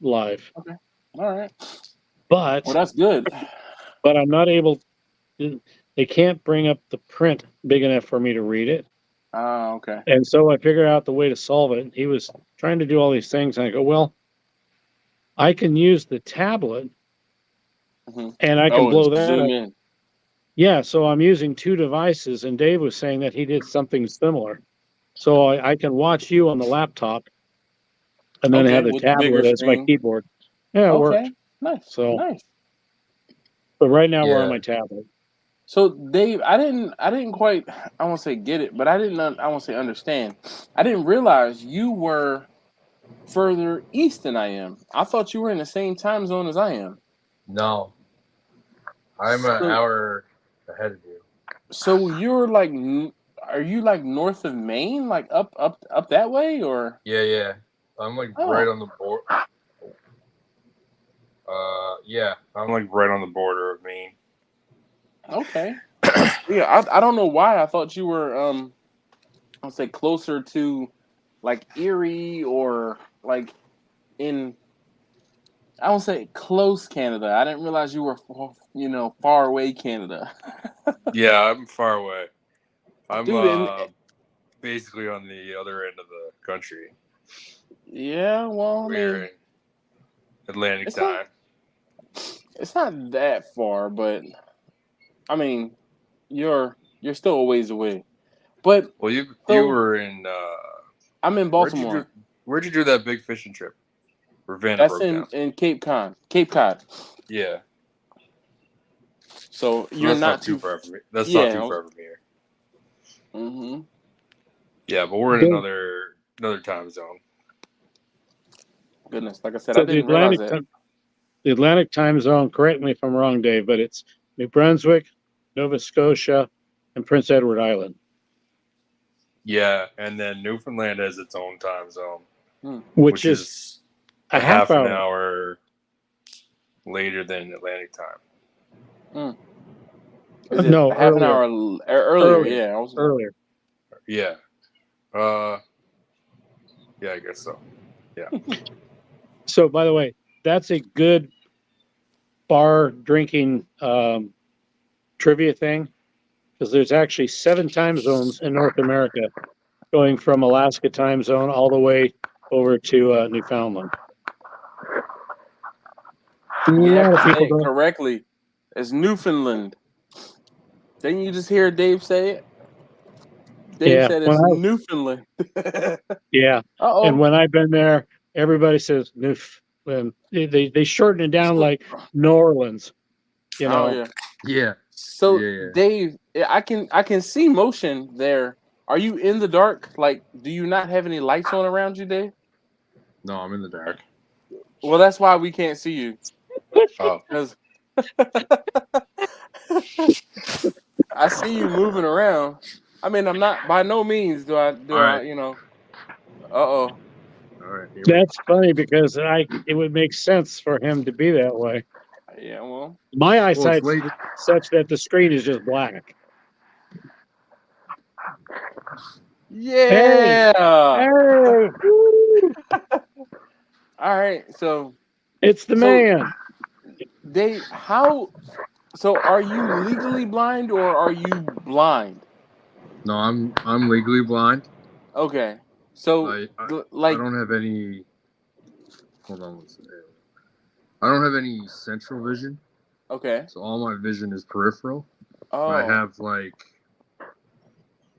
live. Okay. All right. But well, that's good. But I'm not able. they can't bring up the print big enough for me to read it. Oh, okay. And so I figured out the way to solve it. He was trying to do all these things, and I go, well, I can use the tablet, and I can blow that zoom up. in. Yeah, so I'm using two devices, and Dave was saying that he did something similar. So I can watch you on the laptop, and then have the with the bigger tablet as my screen. keyboard. Yeah, it worked. Nice. So, nice. but right now we're on Yeah. my tablet. So Dave, I didn't quite, I won't say get it, but I won't say understand. I didn't realize you were further east than I am. I thought you were in the same time zone as I am. No, I'm an hour ahead of you. So you're like, are you like north of Maine, like up that way, or? Yeah. I'm like right on the border. Yeah, I'm like right on the border of Maine. Okay. Yeah, I don't know why I thought you were I'll say closer to like Erie or like in, I won't say close Canada. I didn't realize you were far away Canada. Yeah, I'm far away. I'm Dude, basically on the other end of the country. Yeah, well, We're in Atlantic time. It's not that far, but I mean, you're still a ways away. But Well, you were in. I'm in Baltimore. Where'd you do that big fishing trip? That's in Cape Cod. Yeah. So you're not too far from me. That's not too far from here. Mm-hmm. Yeah, but we're in another time zone. Goodness, like I said, So I didn't realize that. The Atlantic time zone, correct me if I'm wrong, Dave, but it's New Brunswick, Nova Scotia, and Prince Edward Island. Yeah, and then Newfoundland has its own time zone, which is a half an hour later than Atlantic time. No, half an hour earlier. Yeah, earlier. Yeah. Yeah, I guess so. Yeah. So, by the way, that's a good bar drinking trivia thing, because there's actually 7 time zones in North America, going from Alaska time zone all the way over to Newfoundland. Correctly. It's Newfoundland. Didn't you just hear Dave say it? Dave said it's Newfoundland. Yeah. Uh-oh. And when I've been there, everybody says Newfoundland. They shorten it down like New Orleans. You know. Oh, yeah. Yeah. So Dave, I can see motion there. Are you in the dark? Like, do you not have any lights on around you, Dave? No, I'm in the dark. Well, that's why we can't see you. Oh. I see you moving around. I mean, I'm not, by no means do I Uh-oh. All right. That's funny, because it would make sense for him to be that way. Yeah, well. My eyesight's such that the screen is just black. Yeah. Hey. All right, so it's the man. Dave, so are you legally blind or are you blind? No, I'm legally blind. Okay. So I don't have any. Hold on one second. I don't have any central vision. Okay. So all my vision is peripheral. Oh. I have like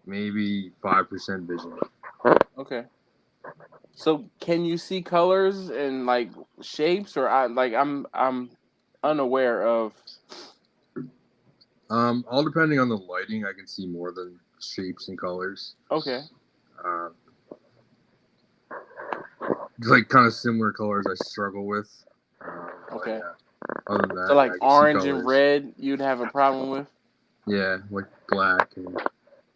maybe 5% vision. Okay. So can you see colors and like shapes, or I'm unaware of. All depending on the lighting, I can see more than shapes and colors. Okay. Like kind of similar colors I struggle with. Okay. Other than that, so like orange and red, you'd have a problem with? Yeah, like black and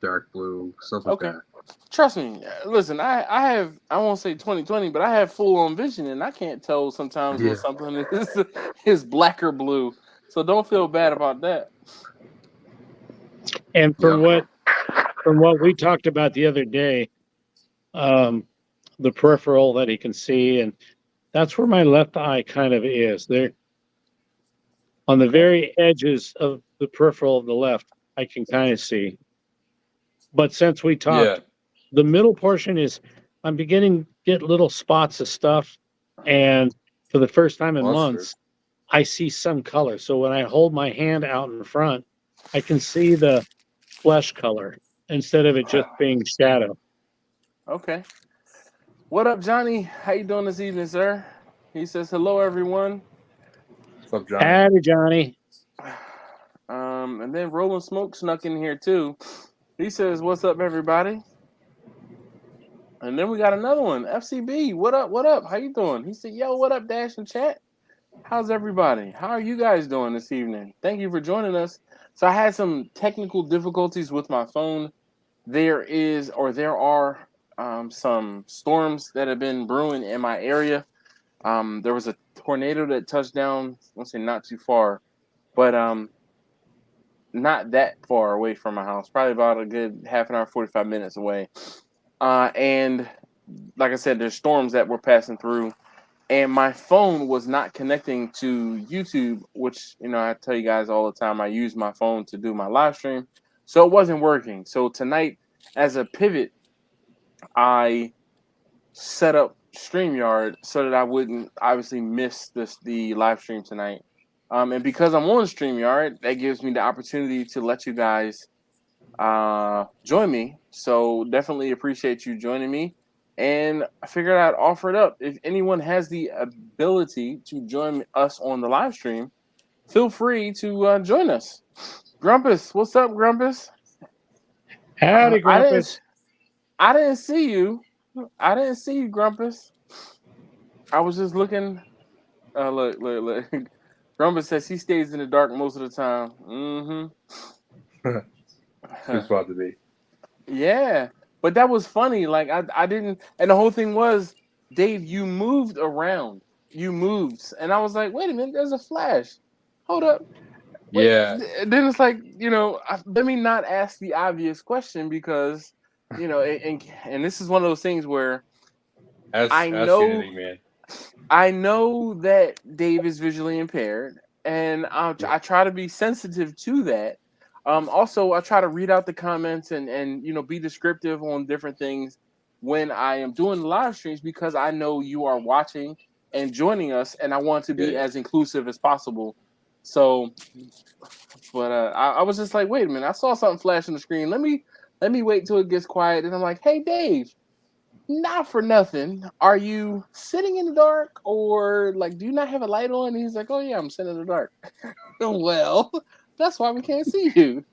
dark blue, stuff like that. Trust me. Listen, I won't say 20/20, but I have full on vision, and I can't tell sometimes when something is black or blue. So don't feel bad about that. And from what we talked about the other day, the peripheral that he can see, and that's where my left eye kind of is. There, on the very edges of the peripheral of the left, I can kind of see. But since we talked, the middle portion is, I'm beginning to get little spots of stuff. And for the first time in months, I see some color. So when I hold my hand out in front, I can see the flesh color instead of it just being shadow. Okay. What up, Johnny? How you doing this evening, sir? He says, hello, everyone. What's up, Johnny? Howdy, Johnny. And then Rolling Smoke snuck in here, too. He says, what's up, everybody? And then we got another one, FCB. What up? What up? How you doing? He said, yo, what up, Dash and Chat? How's everybody? How are you guys doing this evening? Thank you for joining us. So I had some technical difficulties with my phone. There are some storms that have been brewing in my area. There was a tornado that touched down, let's say not too far, but not that far away from my house, probably about a good half an hour, 45 minutes away. And like I said, there's storms that were passing through, and my phone was not connecting to YouTube, which, you know, I tell you guys all the time, I use my phone to do my live stream. So it wasn't working. So tonight, as a pivot, I set up StreamYard so that I wouldn't obviously miss the live stream tonight. And because I'm on StreamYard, that gives me the opportunity to let you guys join me. So definitely appreciate you joining me. And I figured I'd offer it up. If anyone has the ability to join us on the live stream, feel free to join us. Grumpus, what's up, Grumpus? Howdy, Grumpus. I didn't see you. I didn't see you, Grumpus. I was just looking. Look. Grumpus says he stays in the dark most of the time. Mm-hmm. Good spot to be. Yeah, but that was funny. Like I didn't, and the whole thing was, Dave, you moved around. You moved, and I was like, wait a minute, there's a flash. Hold up. Wait. Yeah. Then it's like, you know, let me not ask the obvious question because, you know, and this is one of those things where I know that Dave is visually impaired, and I try to be sensitive to that. Also, I try to read out the comments and you know, be descriptive on different things when I am doing live streams because I know you are watching and joining us, and I want to be as inclusive as possible. So, but I was just like, wait a minute, I saw something flash on the screen. Let me wait till it gets quiet, and I'm like, hey, Dave. Not for nothing. Are you sitting in the dark, or like, do you not have a light on? And he's like, oh yeah, I'm sitting in the dark. Well, that's why we can't see you.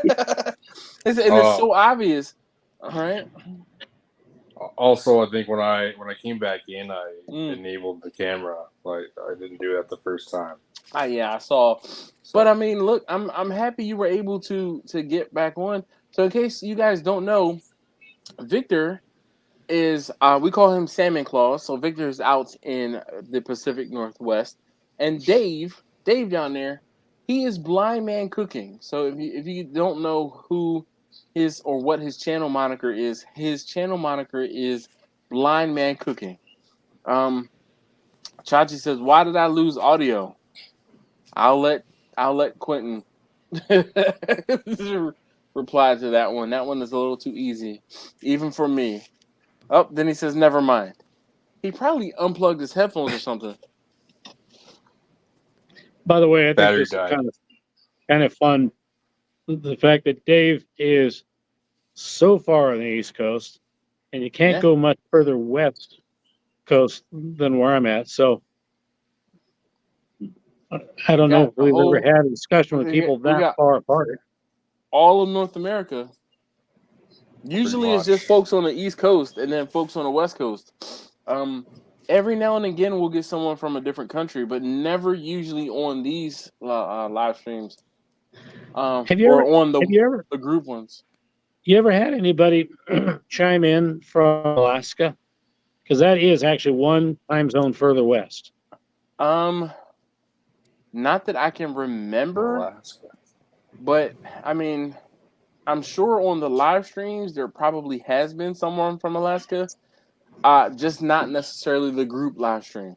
It's so obvious. All right. Also, I think when I came back in, I enabled the camera. Like I didn't do that the first time. Yeah, I saw. But I mean, look, I'm happy you were able to get back on. So in case you guys don't know, Victor is we call him Salmon Claus. So Victor is out in the Pacific Northwest, and Dave down there, he is Blind Man Cooking. So if you don't know who his or what his channel moniker is, his channel moniker is Blind Man Cooking. Chachi says, "Why did I lose audio?" I'll let Quentin reply to that one. That one is a little too easy, even for me. Oh, then he says, never mind. He probably unplugged his headphones or something. By the way, I think this is kind of fun. The fact that Dave is so far on the East Coast, and you can't go much further west coast than where I'm at. So I don't know if we've ever had a discussion with people that far apart. All of North America. Usually it's just folks on the East Coast and then folks on the West Coast. Every now and again we'll get someone from a different country, but never usually on these live streams. The group ones. You ever had anybody chime in from Alaska? Because that is actually one time zone further west. Not that I can remember, Alaska. But I mean, I'm sure on the live streams there probably has been someone from Alaska, just not necessarily the group live stream.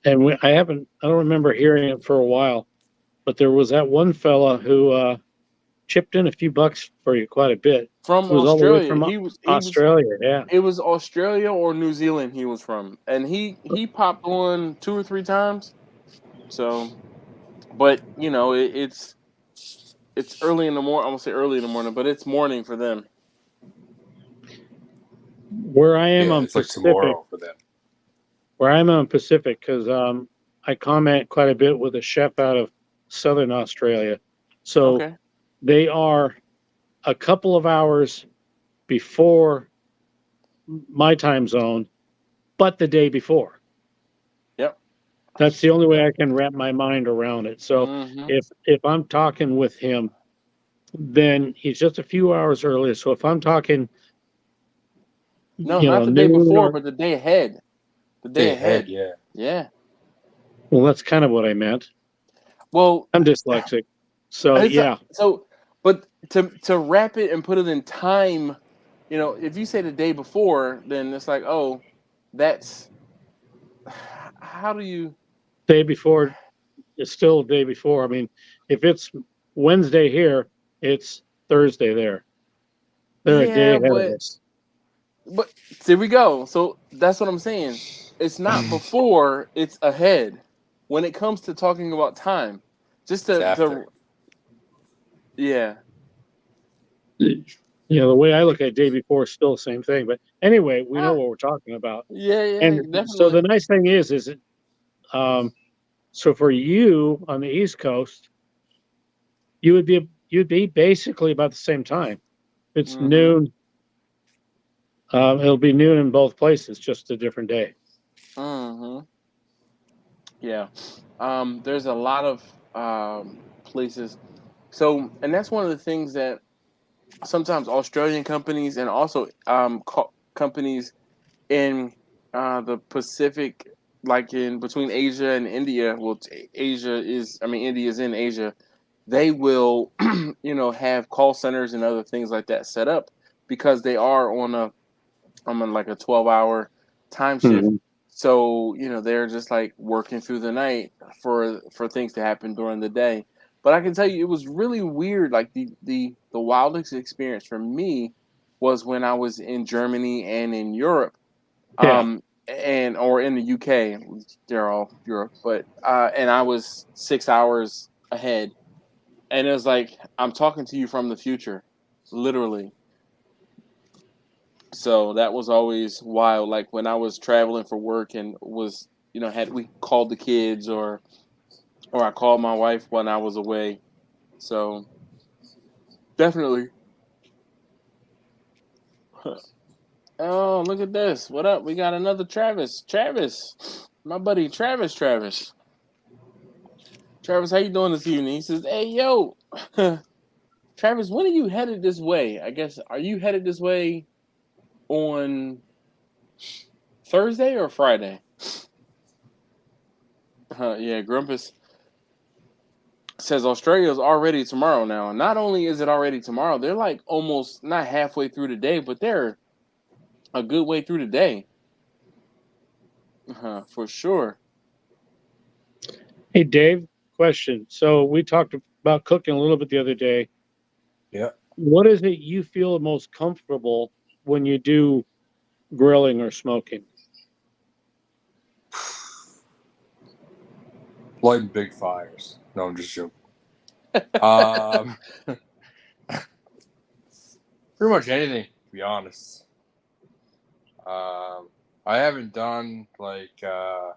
And I don't remember hearing it for a while. but there was that one fella who chipped in a few bucks for you quite a bit. From He was all the way Australia. from He was Australia. Yeah. it was Australia or New Zealand he was from. And he popped on 2 or 3 times. So, but you know, it's early in the morning. I won't say early in the morning, but it's morning for them. Where I am on it's like Pacific, tomorrow for them. where I'm on Pacific, because I comment quite a bit with a chef out of Southern Australia. So Okay. they are a couple of hours before my time zone, but the day before. Yep. That's the only way I can wrap my mind around it. So Mhm. if I'm talking with him, then he's just a few hours earlier. So if I'm talking, No, you not know, the day noon before, or, but the day ahead. The day ahead. Yeah. Yeah. well, that's kind of what I meant. Well, I'm dyslexic. So yeah. So, but to wrap it and put it in time, you know, if you say the day before, then it's like, oh, that's how do you? Day before, it's still day before. I mean, if it's Wednesday here, it's Thursday there. They're a day Yeah, ahead of us. but there we go. So that's what I'm saying. It's not before; it's ahead. When it comes to talking about time, just It's to after. yeah. You know, the way I look at day before is still the same thing. But anyway, we know Ah, what we're talking about. yeah, And so definitely. the nice thing is it, so for you on the East Coast, you'd be basically about the same time. It's Mm-hmm. noon. It'll be noon in both places, just a different day. Mm-hmm. Yeah. There's a lot of places. So, and that's one of the things that sometimes Australian companies and also companies in the Pacific, like in between Asia and India. Well, India is in Asia. They will, you know, have call centers and other things like that set up because they are on like a 12-hour time shift. Mhm. So, you know, they're just like working through the night for things to happen during the day. But I can tell you, it was really weird. Like the wildest experience for me was when I was in Germany and in Europe, Yeah. and or in the UK. They're all Europe, but and I was 6 hours ahead, and it was like I'm talking to you from the future, literally. So that was always wild. Like when I was traveling for work and was, you know, had we called the kids or I called my wife when I was away. So definitely. Oh, look at this. What up? We got another Travis. Travis. My buddy Travis. Travis, how you doing this evening? He says, "Hey, yo. Travis, when are you headed this way? I guess are you headed this way on Thursday or Friday?" Yeah, Grumpus says Australia is already tomorrow now. Not only is it already tomorrow, they're like almost not halfway through the day, but they're a good way through the day. For sure. Hey, Dave, question. So we talked about cooking a little bit the other day. Yeah. What is it you feel most comfortable when you do grilling or smoking? Lighting big fires. No, I'm just joking. Pretty much anything, to be honest. I haven't done like I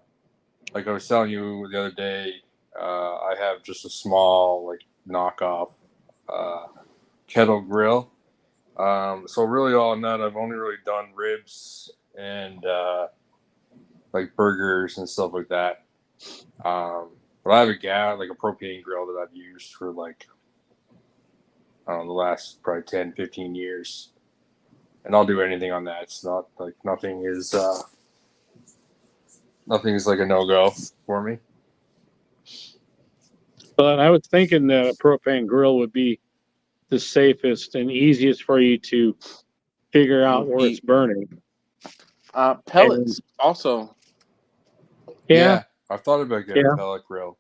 was telling you the other day. I have just a small like knockoff kettle grill. So really, all in that, I've only really done ribs and like burgers and stuff like that. But I have a propane grill that I've used for like, I don't know, the last probably 10, 15 years. And I'll do anything on that. It's not like nothing is like a no-go for me. But I was thinking that a propane grill would be the safest and easiest for you to figure out where it's burning. Pellets also. Yeah. I've thought about getting a pellet grill.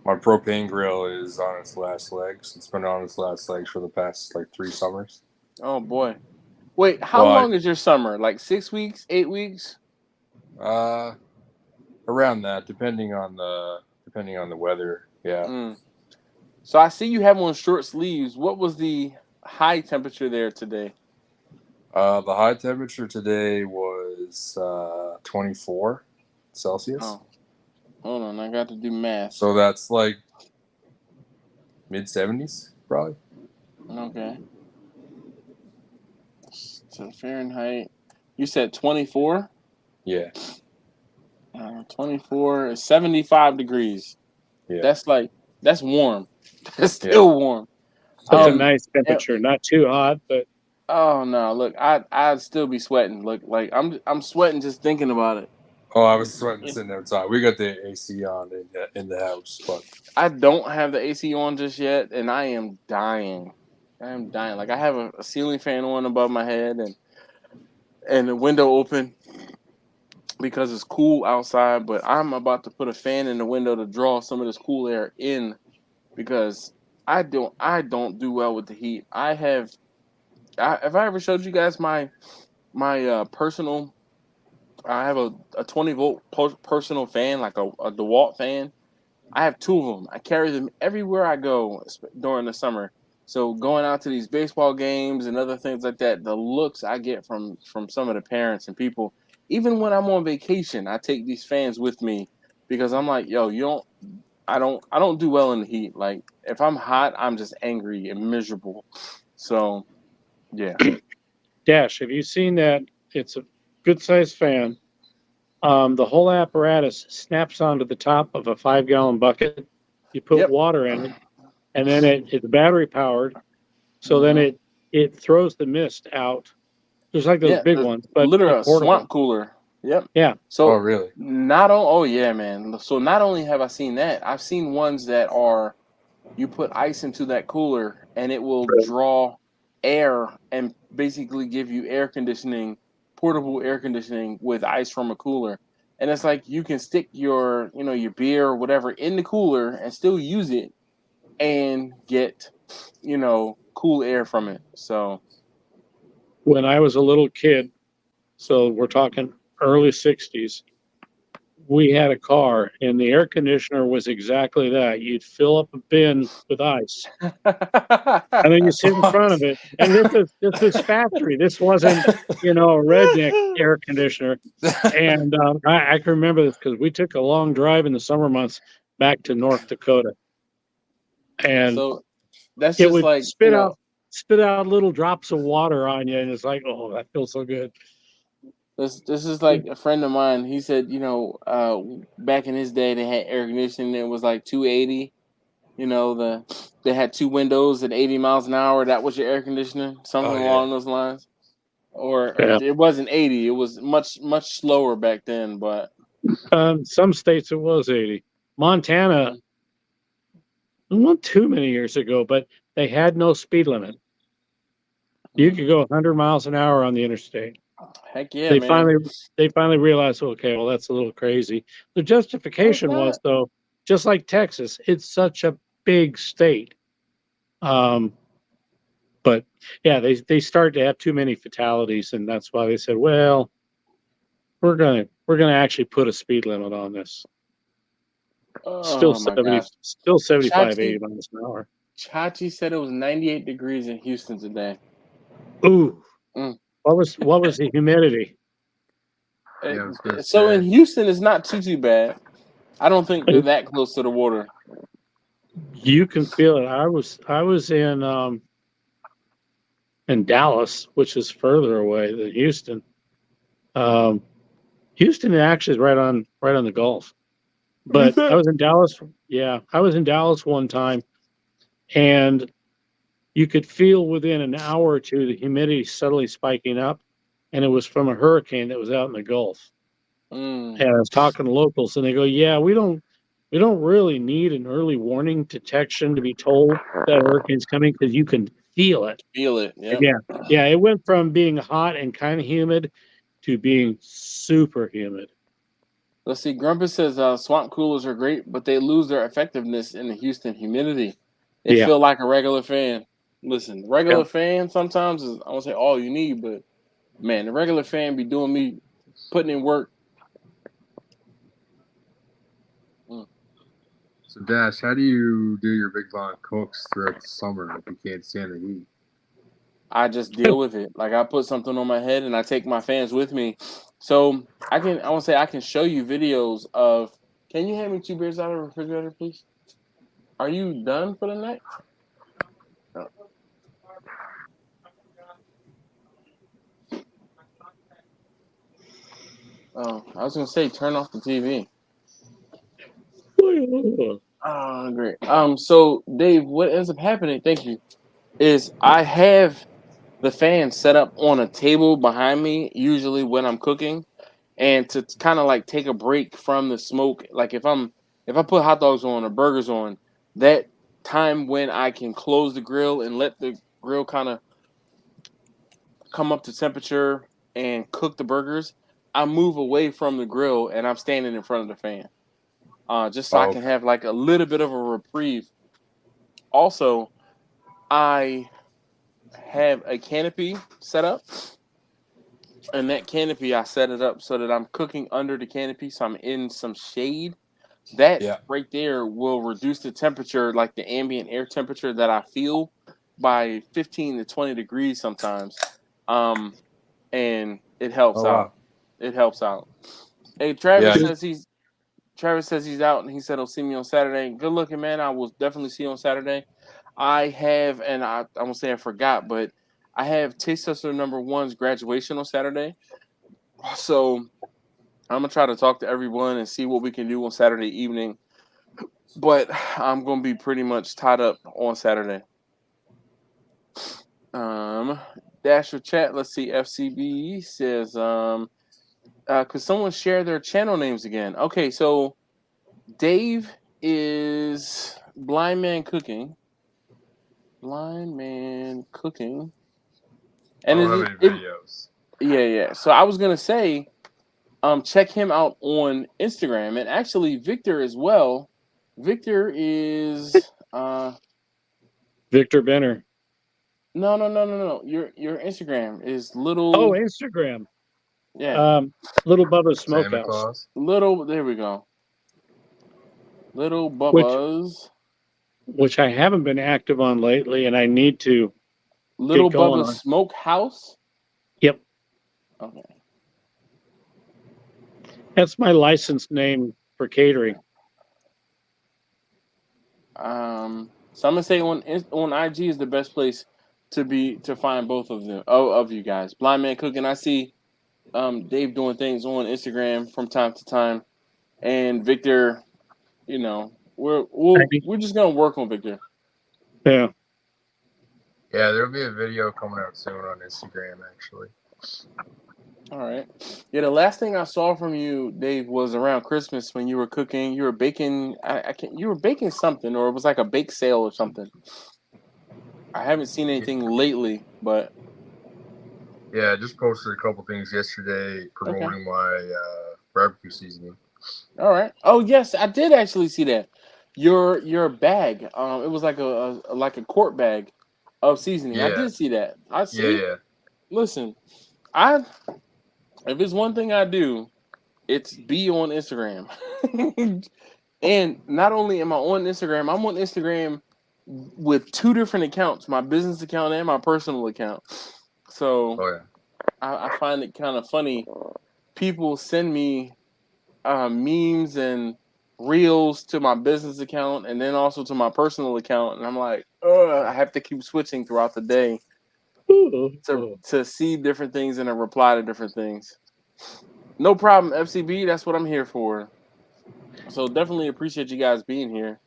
My propane grill is on its last legs. It's been on its last legs for the past like 3 summers. Oh boy. Wait, how long is your summer? Like 6 weeks, 8 weeks? Around that, depending on the weather. Yeah. So I see you have on short sleeves. What was the high temperature there today? The high temperature today was 24 Celsius. Oh, hold on, I got to do math. So that's like mid 70s, probably. Okay. So Fahrenheit. You said 24? Yeah. 24 is 75 degrees. Yeah. That's warm. That's still warm. That's a nice temperature. Not too hot, but oh no, look, I'd still be sweating. Look, like I'm sweating just thinking about it. Oh, I was sweating sitting outside. We got the AC on in the house, but I don't have the AC on just yet, and I am dying. Like I have a ceiling fan on above my head and the window open because it's cool outside, but I'm about to put a fan in the window to draw some of this cool air in because I don't do well with the heat. Have I ever showed you guys my personal? I have a 20-volt personal fan, like a DeWalt fan. I have 2 of them. I carry them everywhere I go during the summer. So going out to these baseball games and other things like that, the looks I get from some of the parents and people, even when I'm on vacation, I take these fans with me because I'm like, yo, I don't do well in the heat. Like if I'm hot, I'm just angry and miserable. So, yeah. Dash, have you seen that? It's a good sized fan. The whole apparatus snaps onto the top of a 5-gallon bucket. You put water in it, and then it's battery powered. So then it throws the mist out. There's like those big ones, but literally a swamp cooler. Yep. Yeah. So really? Oh yeah, man. So not only have I seen that, I've seen ones that are you put ice into that cooler and it will draw air and basically give you air conditioning, portable air conditioning with ice from a cooler. And it's like you can stick your beer or whatever in the cooler and still use it and get, cool air from it. So when I was a little kid, so we're talking early 60s, we had a car and the air conditioner was exactly that. You'd fill up a bin with ice and then you sit in front of it. And this is factory. This wasn't, a redneck air conditioner. And I can remember this because we took a long drive in the summer months back to North Dakota. And so that's it just would like spit out little drops of water on you. And it's like, oh, that feels so good. This is like a friend of mine. He said, back in his day, they had air conditioning. It was like 280. They had 2 windows at 80 miles an hour. That was your air conditioner, something along those lines. Or it wasn't 80. It was much slower back then. But some states it was 80. Montana, not too many years ago, but they had no speed limit. You could go 100 miles an hour on the interstate. Heck yeah, They finally realized, okay, well, that's a little crazy. The justification was, though, just like Texas, it's such a big state. But yeah, they started to have too many fatalities, and that's why they said, well, we're gonna actually put a speed limit on this. Still 75, 80 miles an hour. Chachi said it was 98 degrees in Houston today. Ooh. What was the humidity? So in Houston, it's not too bad. I don't think they're that close to the water. You can feel it. I was in Dallas, which is further away than Houston. Houston actually is right on the Gulf. But I was in Dallas. Yeah, I was in Dallas one time, and you could feel within an hour or two the humidity suddenly spiking up, and it was from a hurricane that was out in the Gulf. And I was talking to locals, and they go, "Yeah, we don't really need an early warning detection to be told that a hurricane's coming because you can feel it." Yeah. It went from being hot and kind of humid to being super humid. Let's see. Grumpus says swamp coolers are great, but they lose their effectiveness in the Houston humidity. They feel like a regular fan. Listen, regular fan sometimes is, I won't say all you need, but man, the regular fan be doing me, putting in work. So, Dash, how do you do your big long cooks throughout the summer if you can't stand the heat? I just deal with it. Like I put something on my head and I take my fans with me. So I want to say I can show you videos of. Can you hand me 2 beers out of the refrigerator, please? Are you done for the night? No. Oh, I was gonna say turn off the TV. Oh, great. So Dave, what ends up happening? Thank you. Is I have the fan set up on a table behind me, usually when I'm cooking, and to kind of like take a break from the smoke. Like if I put hot dogs on or burgers on, that time when I can close the grill and let the grill kind of come up to temperature and cook the burgers, I move away from the grill and I'm standing in front of the fan, just so I can have like a little bit of a reprieve. Also, I have a canopy set up, and that canopy I set it up so that I'm cooking under the canopy, so I'm in some shade. That right there will reduce the temperature, like the ambient air temperature that I feel, by 15 to 20 degrees sometimes. And it helps out. Wow. It helps out. Hey, Travis says he's out, and he said he'll see me on Saturday. Good looking, man. I will definitely see you on Saturday. I have, and I won't say I forgot, but I have Taste Tester #1's graduation on Saturday. So I'm gonna try to talk to everyone and see what we can do on Saturday evening. But I'm gonna be pretty much tied up on Saturday. Dash or chat. Let's see. FCB says, could someone share their channel names again? Okay, so Dave is Blind Man Cooking. Blind Man Cooking. And I don't have any videos. Yeah. So I was gonna say, check him out on Instagram, and actually Victor as well. Victor is Victor Benner. No. Your Instagram is little. Oh, Instagram. Yeah. Little Bubba's Smokehouse. There we go. Little Bubba's. Which I haven't been active on lately, and I need to. Little Bubba's Smokehouse. Yep. Okay. That's my licensed name for catering. So I'm gonna say on IG is the best place to find both of them. Of you guys, Blind Man Cooking. I see Dave doing things on Instagram from time to time, and Victor. You know, we're just gonna work on Victor. Yeah. Yeah, there'll be a video coming out soon on Instagram, actually. All right. Yeah, the last thing I saw from you, Dave, was around Christmas when you were cooking. You were baking. You were baking something, or it was like a bake sale or something. I haven't seen anything lately, but yeah, I just posted a couple things yesterday promoting my barbecue seasoning. All right. Oh yes, I did actually see that. Your bag. It was like a quart bag of seasoning. Yeah. I did see that. I see. Yeah. Listen, if it's one thing I do, it's be on Instagram. And not only am I on Instagram, I'm on Instagram with 2 different accounts, my business account and my personal account. So I find it kind of funny. People send me memes and reels to my business account and then also to my personal account, and I'm like, I have to keep switching throughout the day to see different things and to reply to different things. No problem, FCB. That's what I'm here for. So definitely appreciate you guys being here.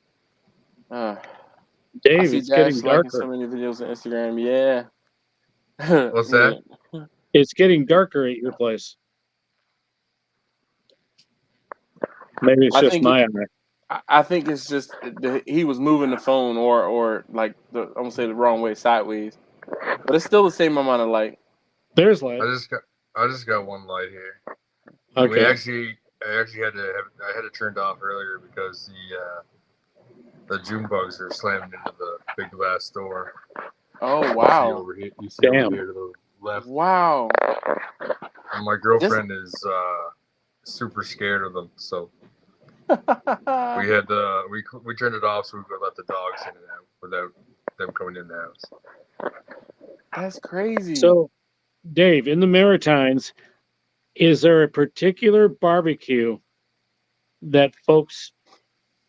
Dave, it's getting darker. So many videos on Instagram. Yeah. What's that? It's getting darker at your place. Maybe it's just my eye. I think it's just he was moving the phone or like I'm gonna say the wrong way, sideways. But it's still the same amount of light. There's light. I just got one light here. Okay. We actually I actually had to turn it off earlier because the June bugs are slamming into the big glass door. Oh wow! You see Damn. over here to the left. Wow. And my girlfriend is super scared of them, so we had we turned it off so we could let the dogs in and out without them coming in the house. That's crazy. So, Dave, in the Maritimes, is there a particular barbecue that folks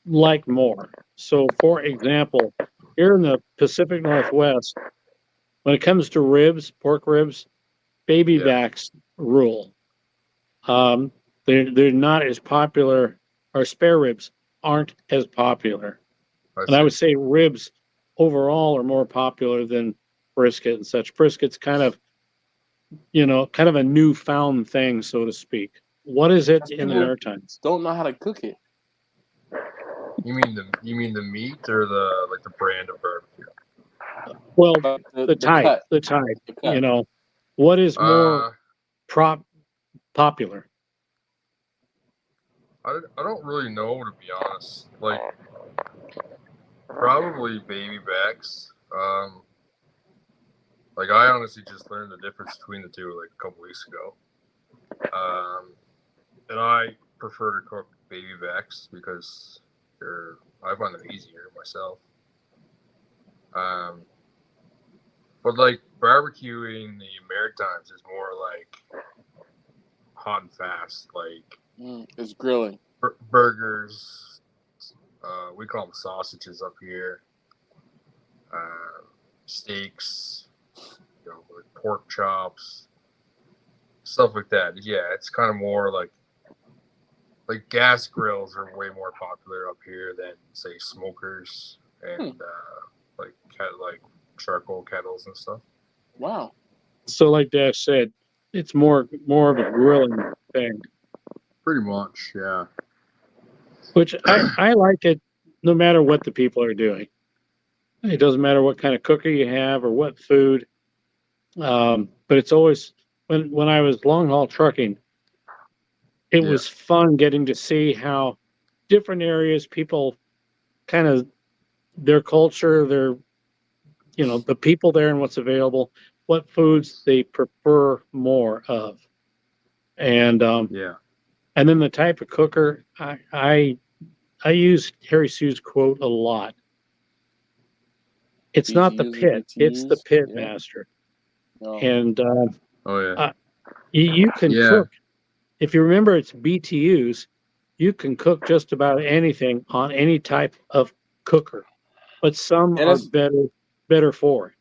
like more? So, for example, here in the Pacific Northwest, when it comes to ribs, pork ribs, baby backs rule. They're not as popular, or spare ribs aren't as popular. And I would say ribs overall are more popular than brisket and such. Brisket's kind of a newfound thing, so to speak. What is it in the Maritimes? Don't know how to cook it. You mean the meat or the brand of barbecue? Well, The the type. You know, what is more popular? I don't really know, to be honest. Like, probably baby backs. Like, I honestly just learned the difference between the two like a couple weeks ago. And I prefer to cook baby backs because I find them easier myself. But like barbecuing the Maritimes is more like hot and fast, like it's grilling. Burgers. We call them sausages up here. Steaks, like pork chops, stuff like that. Yeah, it's kind of more like gas grills are way more popular up here than say smokers and like charcoal kettles and stuff. Wow. So, like Dash said, it's more of a grilling thing. Pretty much, yeah. Which I like it, no matter what the people are doing. It doesn't matter what kind of cooker you have or what food. But it's always when I was long haul trucking, it was fun getting to see how different areas people kind of their culture, their the people there and what's available, what foods they prefer more of, and and then the type of cooker. I use Harry Sous' quote a lot. It's not the pit; it's the pit master. Oh. And you can cook. If you remember, it's BTUs. You can cook just about anything on any type of cooker, but some are better for it.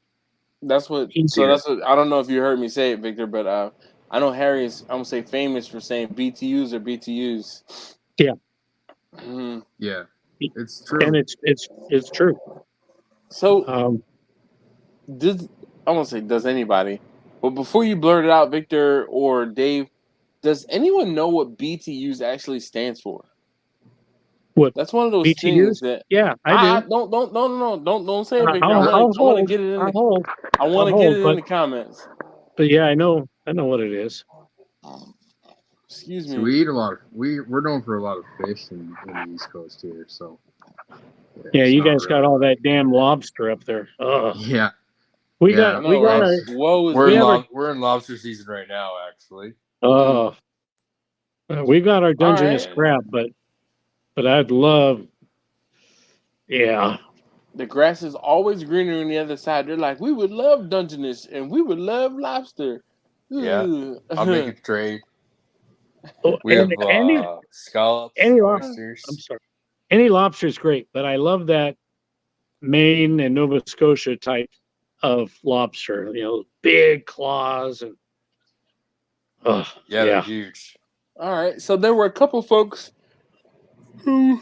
That's what. Easier. So that's what. I don't know if you heard me say it, Victor, but I know Harry is. I'm gonna say famous for saying BTUs or BTUs. Yeah. Mm-hmm. Yeah, it's true, and it's true. So, I won't say does anybody, but before you blurt it out, Victor or Dave, does anyone know what BTUs actually stands for? What? That's one of those BTUs? things that I do. Don't say it, Victor. I want to get it in. I want to get it in the comments. But yeah, I know what it is. Excuse me. So we eat a lot of we're known for a lot of fish in the East Coast here, so yeah, you guys got all that damn lobster up there. Yeah. We're in lobster season right now, actually. We got our Dungeness crab, but I'd love, the grass is always greener on the other side. They're like, we would love Dungeness and we would love lobster. Yeah, I'll make a trade. We have scallops, oysters. I'm sorry. Any lobster is great, but I love that Maine and Nova Scotia type of lobster. Big claws and they're huge. All right, so there were a couple folks who,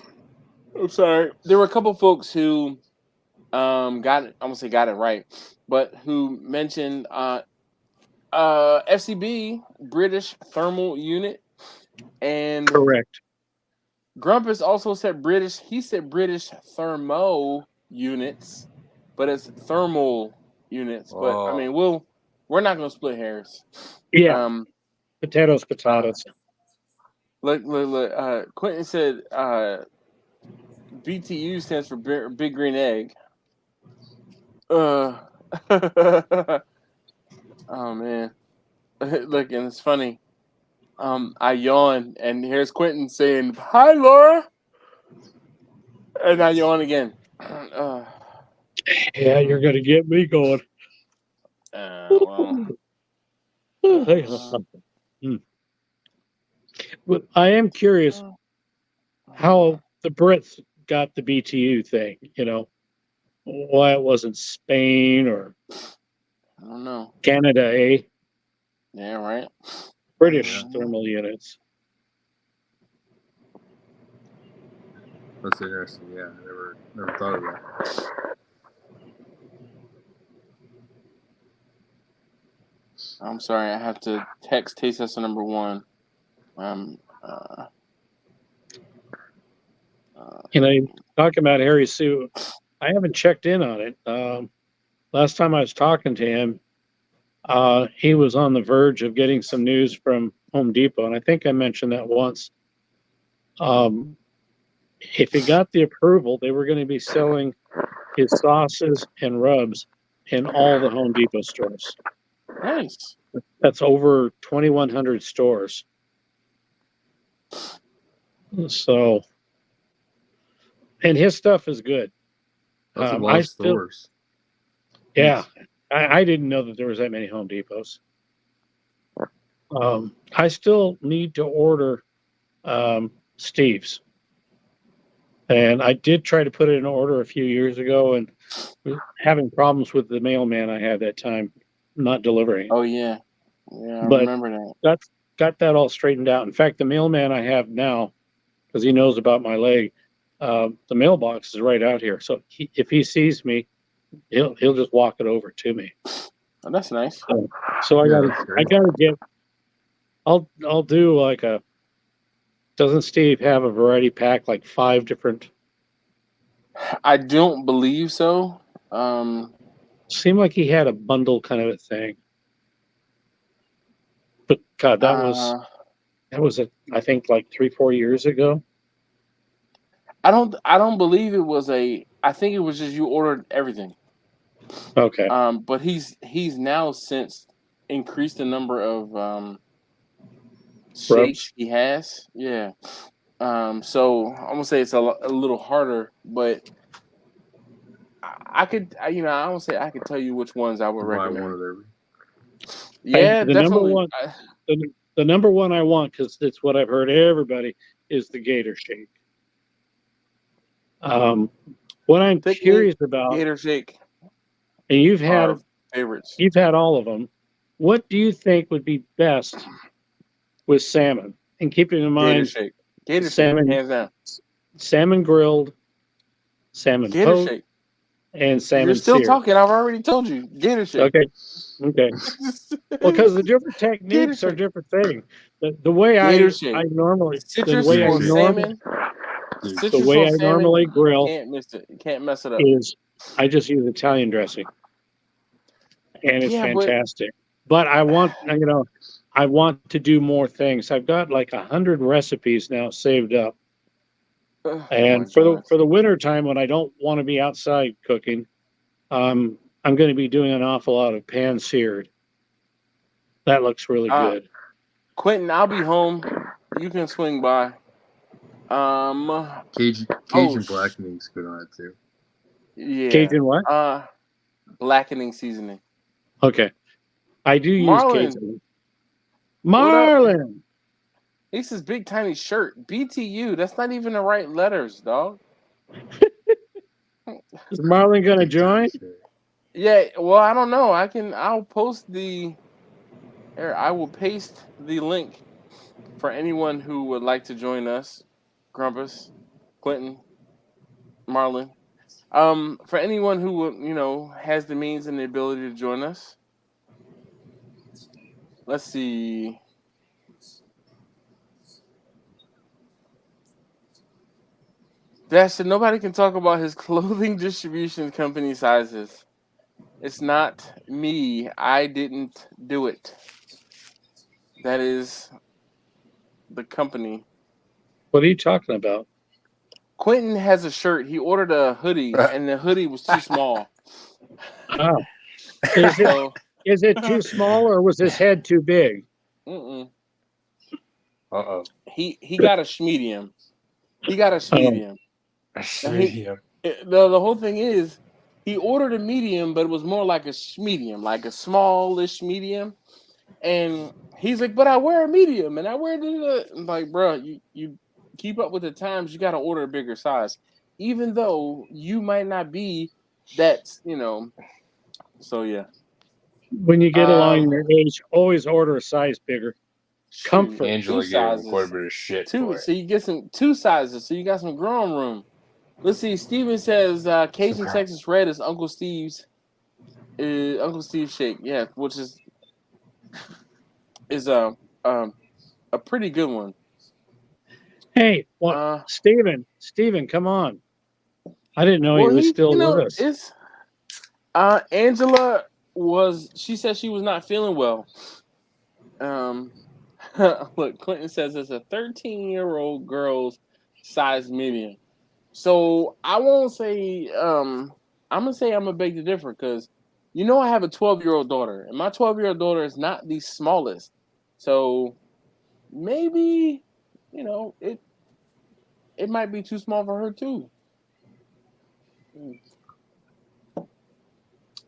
there were a couple folks who got it right, but who mentioned FCB, British thermal unit, and correct. Grumpus also said British. He said British thermo units, but it's thermal units. But I mean, we're not going to split hairs. Yeah. Potatoes. Look. Quentin said BTU stands for Big Green Egg. Oh man. Look, and it's funny. I yawn, and here's Quentin saying, "Hi, Laura," and I yawn again. Yeah, you're gonna get me going. Well, But I am curious how the Brits got the BTU thing. You know, why it wasn't Spain or I don't know. Canada, eh? Yeah, right. British thermal units. That's interesting. Yeah, I never thought of that. I'm sorry, I have to text taste tester number 1. You know, talking about Harry Sue, I haven't checked in on it. Last time I was talking to him, he was on the verge of getting some news from Home Depot, and I think I mentioned that once. If he got the approval, they were going to be selling his sauces and rubs in all the Home Depot stores. Nice. That's over 2,100 stores. So, and his stuff is good. That's a lot of stores. Yeah, I didn't know that there was that many Home Depots. I still need to order Steve's. And I did try to put it in order a few years ago and was having problems with the mailman I had that time not delivering. Oh, yeah. Yeah, I But remember that. Got that all straightened out. In fact, the mailman I have now, because he knows about my leg, the mailbox is right out here. So if he sees me, he'll just walk it over to me. Oh, that's nice. So I gotta get. I'll do like a. Doesn't Steve have a variety pack, like 5 different? I don't believe so. Seemed like he had a bundle kind of a thing. But God, that was I think like 3-4 years ago. I don't believe it was I think it was just you ordered everything. Okay. But he's now since increased the number of shapes he has. Yeah. So I'm gonna say it's a little harder, but I could, I don't say I could tell you which ones I would recommend. Buy one of every. Yeah, the definitely. The number one I want, because it's what I've heard everybody, is the Gator Shake. What I'm curious about, Gator Shake, and you've had favorites. You've had all of them. What do you think would be best with salmon? And keeping in mind, Gator salmon, Shake, hands down. Salmon grilled, salmon Gator poached, Shake, and salmon You're still seared. talking. I've already told you. Gator Shake. Okay. Well, because the different techniques are different things. The way I normally grill, can't miss it. You can't mess it up. Is I just use Italian dressing, and it's fantastic. But I want I want to do more things. I've got like 100 recipes now saved up. And for the winter time when I don't want to be outside cooking, I'm going to be doing an awful lot of pan seared. That looks really good. Quentin, I'll be home. You can swing by. Cajun blackening is good on it too. Yeah. Cajun what? Blackening seasoning. Okay. I do use Cajun. Marlon. It's his big tiny shirt. BTU. That's not even the right letters, dog. Is Marlon gonna join? Yeah, well, I don't know. I'll post I will paste the link for anyone who would like to join us. Grumpus, Quentin, Marlon. For anyone who would, has the means and the ability to join us. Let's see. Nobody can talk about his clothing distribution company sizes. It's not me. I didn't do it. That is the company. What are you talking about? Quentin has a shirt. He ordered a hoodie, and the hoodie was too small. Oh. Is it, So, is it too small or was his head too big? Uh-oh. He got a medium. He got a medium. Medium. The whole thing is, he ordered a medium, but it was more like a medium, like a smallish medium. And he's like, "But I wear a medium, and I wear the." I'm like, bro, you keep up with the times. You got to order a bigger size, even though you might not be that, So yeah. When you get along in your age, always order a size bigger. Comfort. Angela gave him quite a bit of shit for it. So you get two sizes, so you got some growing room. Let's see. Steven says Cajun Texas Red is Uncle Steve's shake. Yeah, which is a pretty good one. Hey, what? Steven, come on. I didn't know he was still with us. It's Angela she said she was not feeling well. Look, Clinton says it's a 13-year-old girl's size medium. So I won't say I'm gonna say I'm a beg to differ because I have a 12-year-old daughter, and my 12-year-old daughter is not the smallest. So maybe it might be too small for her too.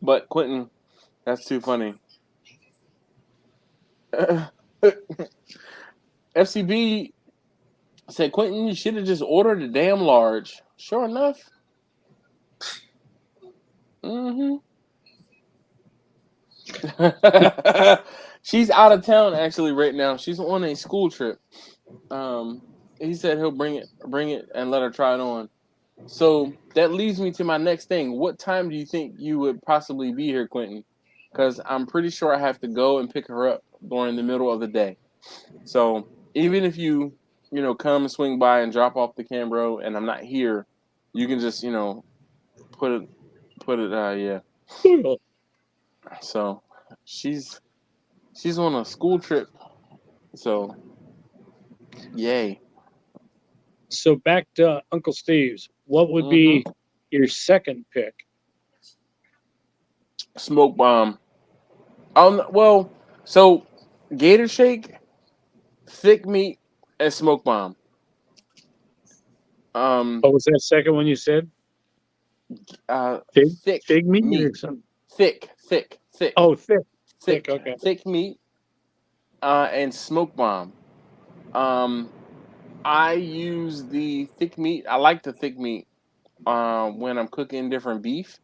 But Quentin, that's too funny. FCB said, Quentin, you should have just ordered a damn large. Sure enough. She's out of town actually right now. She's on a school trip. He said he'll bring it and let her try it on. So that leads me to my next thing. What time do you think you would possibly be here, Quentin? Because I'm pretty sure I have to go and pick her up during the middle of the day. So even if you come and swing by and drop off the Cambro and I'm not here, you can just put it yeah. So she's on a school trip. So yay. So back to Uncle Steve's. What would be your second pick? Smoke bomb. Well, so Gator Shake, thick meat, and smoke bomb. What was that second one you said? Fig meat or something? Thick. Oh, thick. Okay. Thick meat, and smoke bomb. I use the thick meat. I like the thick meat when I'm cooking different beef,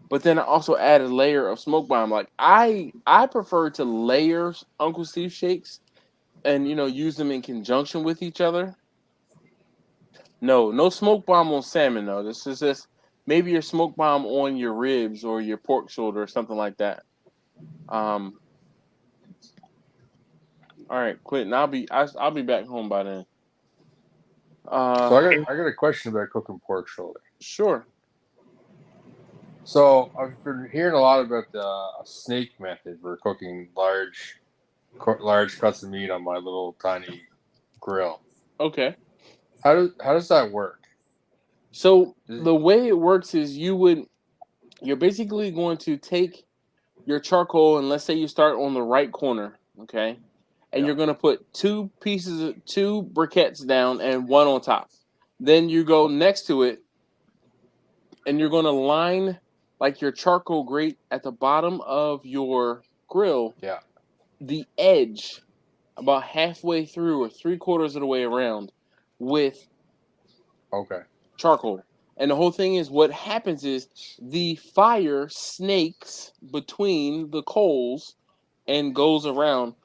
but then I also add a layer of smoke bomb. Like I prefer to layer Uncle Steve shakes and use them in conjunction with each other. No smoke bomb on salmon though. This is just maybe your smoke bomb on your ribs or your pork shoulder or something like that. All right, Quentin. I'll be back home by then. So I got a question about cooking pork shoulder. Sure. So I've been hearing a lot about the snake method for cooking large cuts of meat on my little tiny grill. Okay. How does that work? So the way it works is you're basically going to take your charcoal and let's say you start on the right corner, okay? And you're going to put two briquettes down and one on top. Then you go next to it and you're going to line like your charcoal grate at the bottom of your grill. Yeah. The edge about halfway through or 3/4 of the way around with charcoal. And the whole thing is what happens is the fire snakes between the coals and goes around,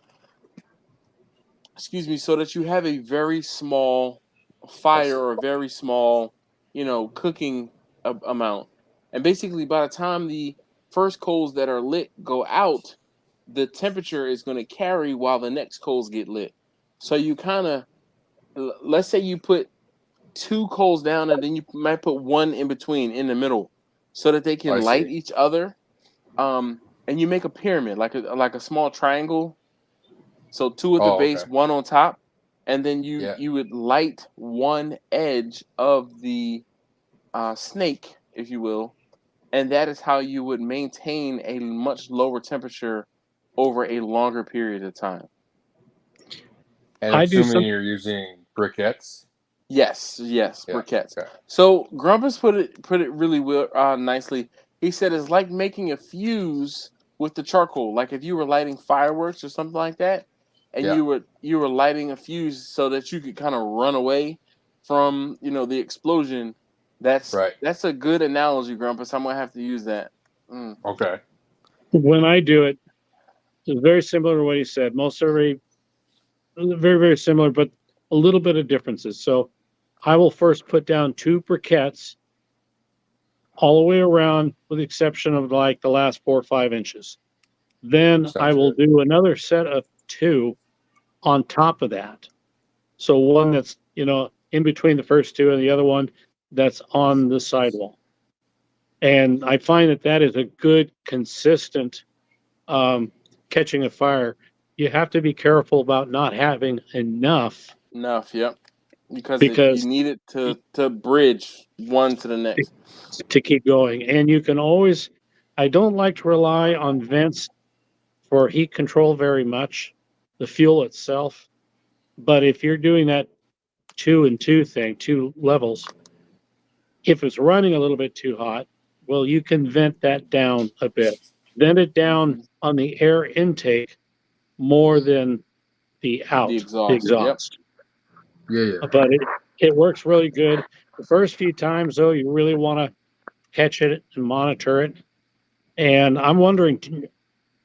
so that you have a very small fire or a very small, cooking amount. And basically by the time the first coals that are lit go out, the temperature is going to carry while the next coals get lit. So you kind of, let's say you put 2 coals down and then you might put one in between in the middle so that they can light each other. And you make a pyramid, like a small triangle. So 2 at the base, 1 on top. and then you would light one edge of the snake, if you will, and that is how you would maintain a much lower temperature over a longer period of time. And assuming you're using briquettes. Yes, briquettes. Okay. So Grumpus put it really nicely. He said it's like making a fuse with the charcoal. Like if you were lighting fireworks or something like that, and you were lighting a fuse so that you could kind of run away from the explosion. That's a good analogy, Grumpus. I'm gonna have to use that. Okay. When I do it, it's very similar to what he said. Most very, very similar, but a little bit of differences. So I will first put down 2 briquettes all the way around, with the exception of like the last 4 or 5 inches. Then I will do another set of 2 on top of that. So one that's, in between the first 2 and the other one that's on the sidewall. And I find that is a good, consistent catching a fire. You have to be careful about not having enough. Yep. Because you need it to bridge one to the next. To keep going. And you can always, I don't like to rely on vents for heat control very much, the fuel itself. But if you're doing that 2 and 2 thing, 2 levels, if it's running a little bit too hot, well, you can vent that down a bit. Vent it down on the air intake more than the exhaust. Yeah. But it works really good. The first few times, though, you really want to catch it and monitor it. And I'm wondering,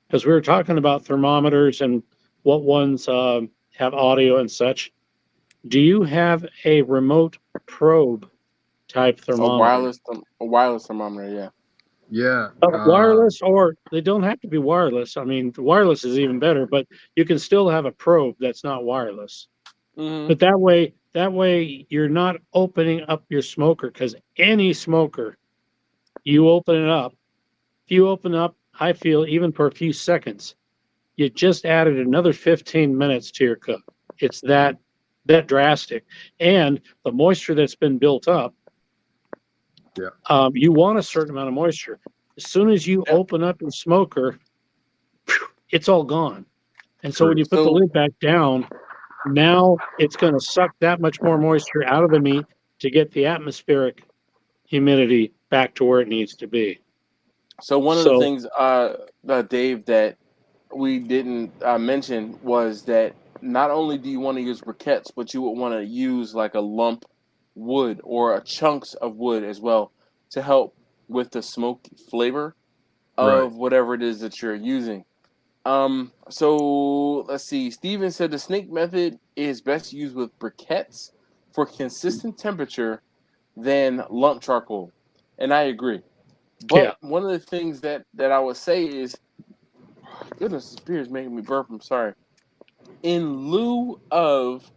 because we were talking about thermometers and what ones have audio and such. Do you have a remote probe type thermometer? A wireless thermometer, yeah. Yeah. Wireless, or they don't have to be wireless. I mean, wireless is even better, but you can still have a probe that's not wireless. Mm-hmm. But that way you're not opening up your smoker, because any smoker, you open it up. If you open up, I feel even for a few seconds, you just added another 15 minutes to your cook. It's that drastic. And the moisture that's been built up, you want a certain amount of moisture. As soon as you open up your smoker, it's all gone. And so when you put the lid back down, now it's going to suck that much more moisture out of the meat to get the atmospheric humidity back to where it needs to be. So one of the things, Dave, that we didn't mention was that not only do you want to use briquettes, but you would want to use like a lump wood or a chunks of wood as well to help with the smoke flavor of whatever it is that you're using. So let's see. Steven said the snake method is best used with briquettes for consistent temperature than lump charcoal. And I agree. But one of the things that I would say is, goodness, this beer is making me burp. I'm sorry. In lieu of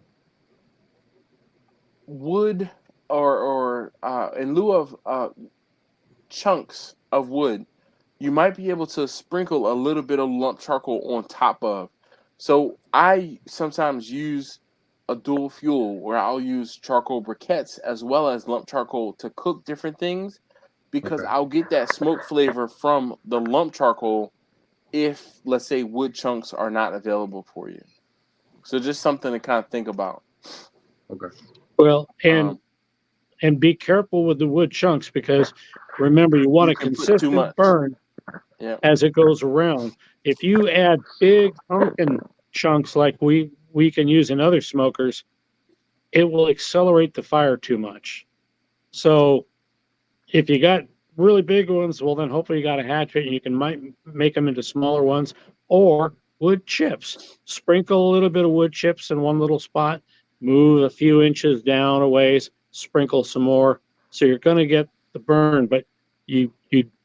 wood or in lieu of chunks of wood, you might be able to sprinkle a little bit of lump charcoal on top of. So I sometimes use a dual fuel where I'll use charcoal briquettes as well as lump charcoal to cook different things, because I'll get that smoke flavor from the lump charcoal if, let's say, wood chunks are not available for you. So just something to kind of think about. Okay. Well, and be careful with the wood chunks, because remember, you want a consistent burn as it goes around. If you add big pumpkin chunks like we can use in other smokers, it will accelerate the fire too much. So if you got really big ones, well, then hopefully you got a hatchet and you can make them into smaller ones, or wood chips. Sprinkle a little bit of wood chips in one little spot, move a few inches down a ways, sprinkle some more. So you're going to get the burn, but you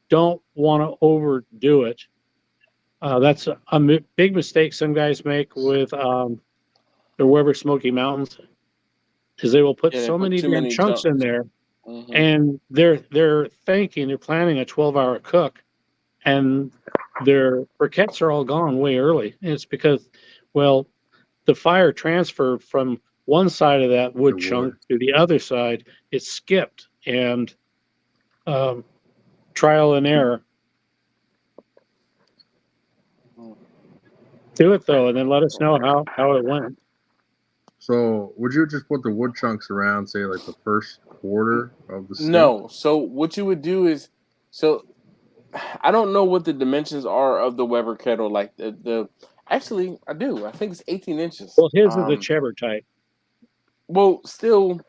don't want to overdo it. That's a big mistake some guys make with their Weber Smoky Mountains, is they will put so many damn chunks in there. Mm-hmm. And they're planning a 12-hour cook, and their briquettes are all gone way early. And it's because, well, the fire transferred from one side of that wood The chunk wood. to the other side. It skipped, and trial and error. Do it though, and then let us know how it went. So would you just put the wood chunks around, say like the first quarter of the steak? No. So what you would do is, so I don't know what the dimensions are of the Weber kettle. Like the actually, I do. I think it's 18 inches. Well, his is a Cheddar type, Well, still,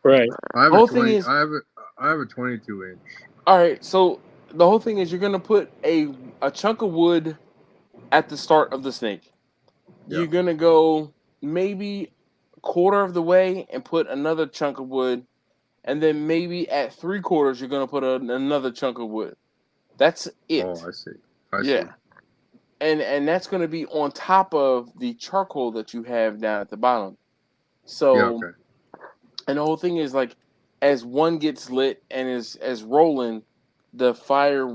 right? I have whole a thing 20. is- I have a 22 inch. all right. So the whole thing is you're gonna put a chunk of wood at the start of the snake. You're Yeah. gonna go maybe a quarter of the way and put another chunk of wood, and then maybe at 3/4 you're gonna put another chunk of wood. That's it. Oh, I see. I Yeah. see. And that's going to be on top of the charcoal that you have down at the bottom. So, Yeah. Okay. and the whole thing is like, as one gets lit and as rolling, the fire,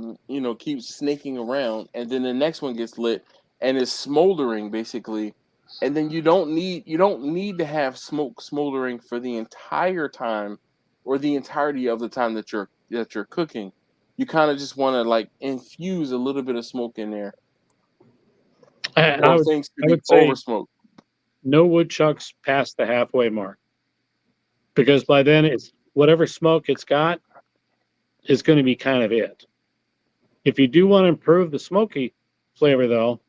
keeps snaking around, and then the next one gets lit and is smoldering basically, and then you don't need to have smoke smoldering for the entire time, or the entirety of the time that you're cooking. You kind of just want to like infuse a little bit of smoke in there. I Things to would be say over smoked. no wood chunks past the halfway mark, because by then it's whatever smoke it's got is going to be kind of it. If you do want to improve the smoky flavor, though,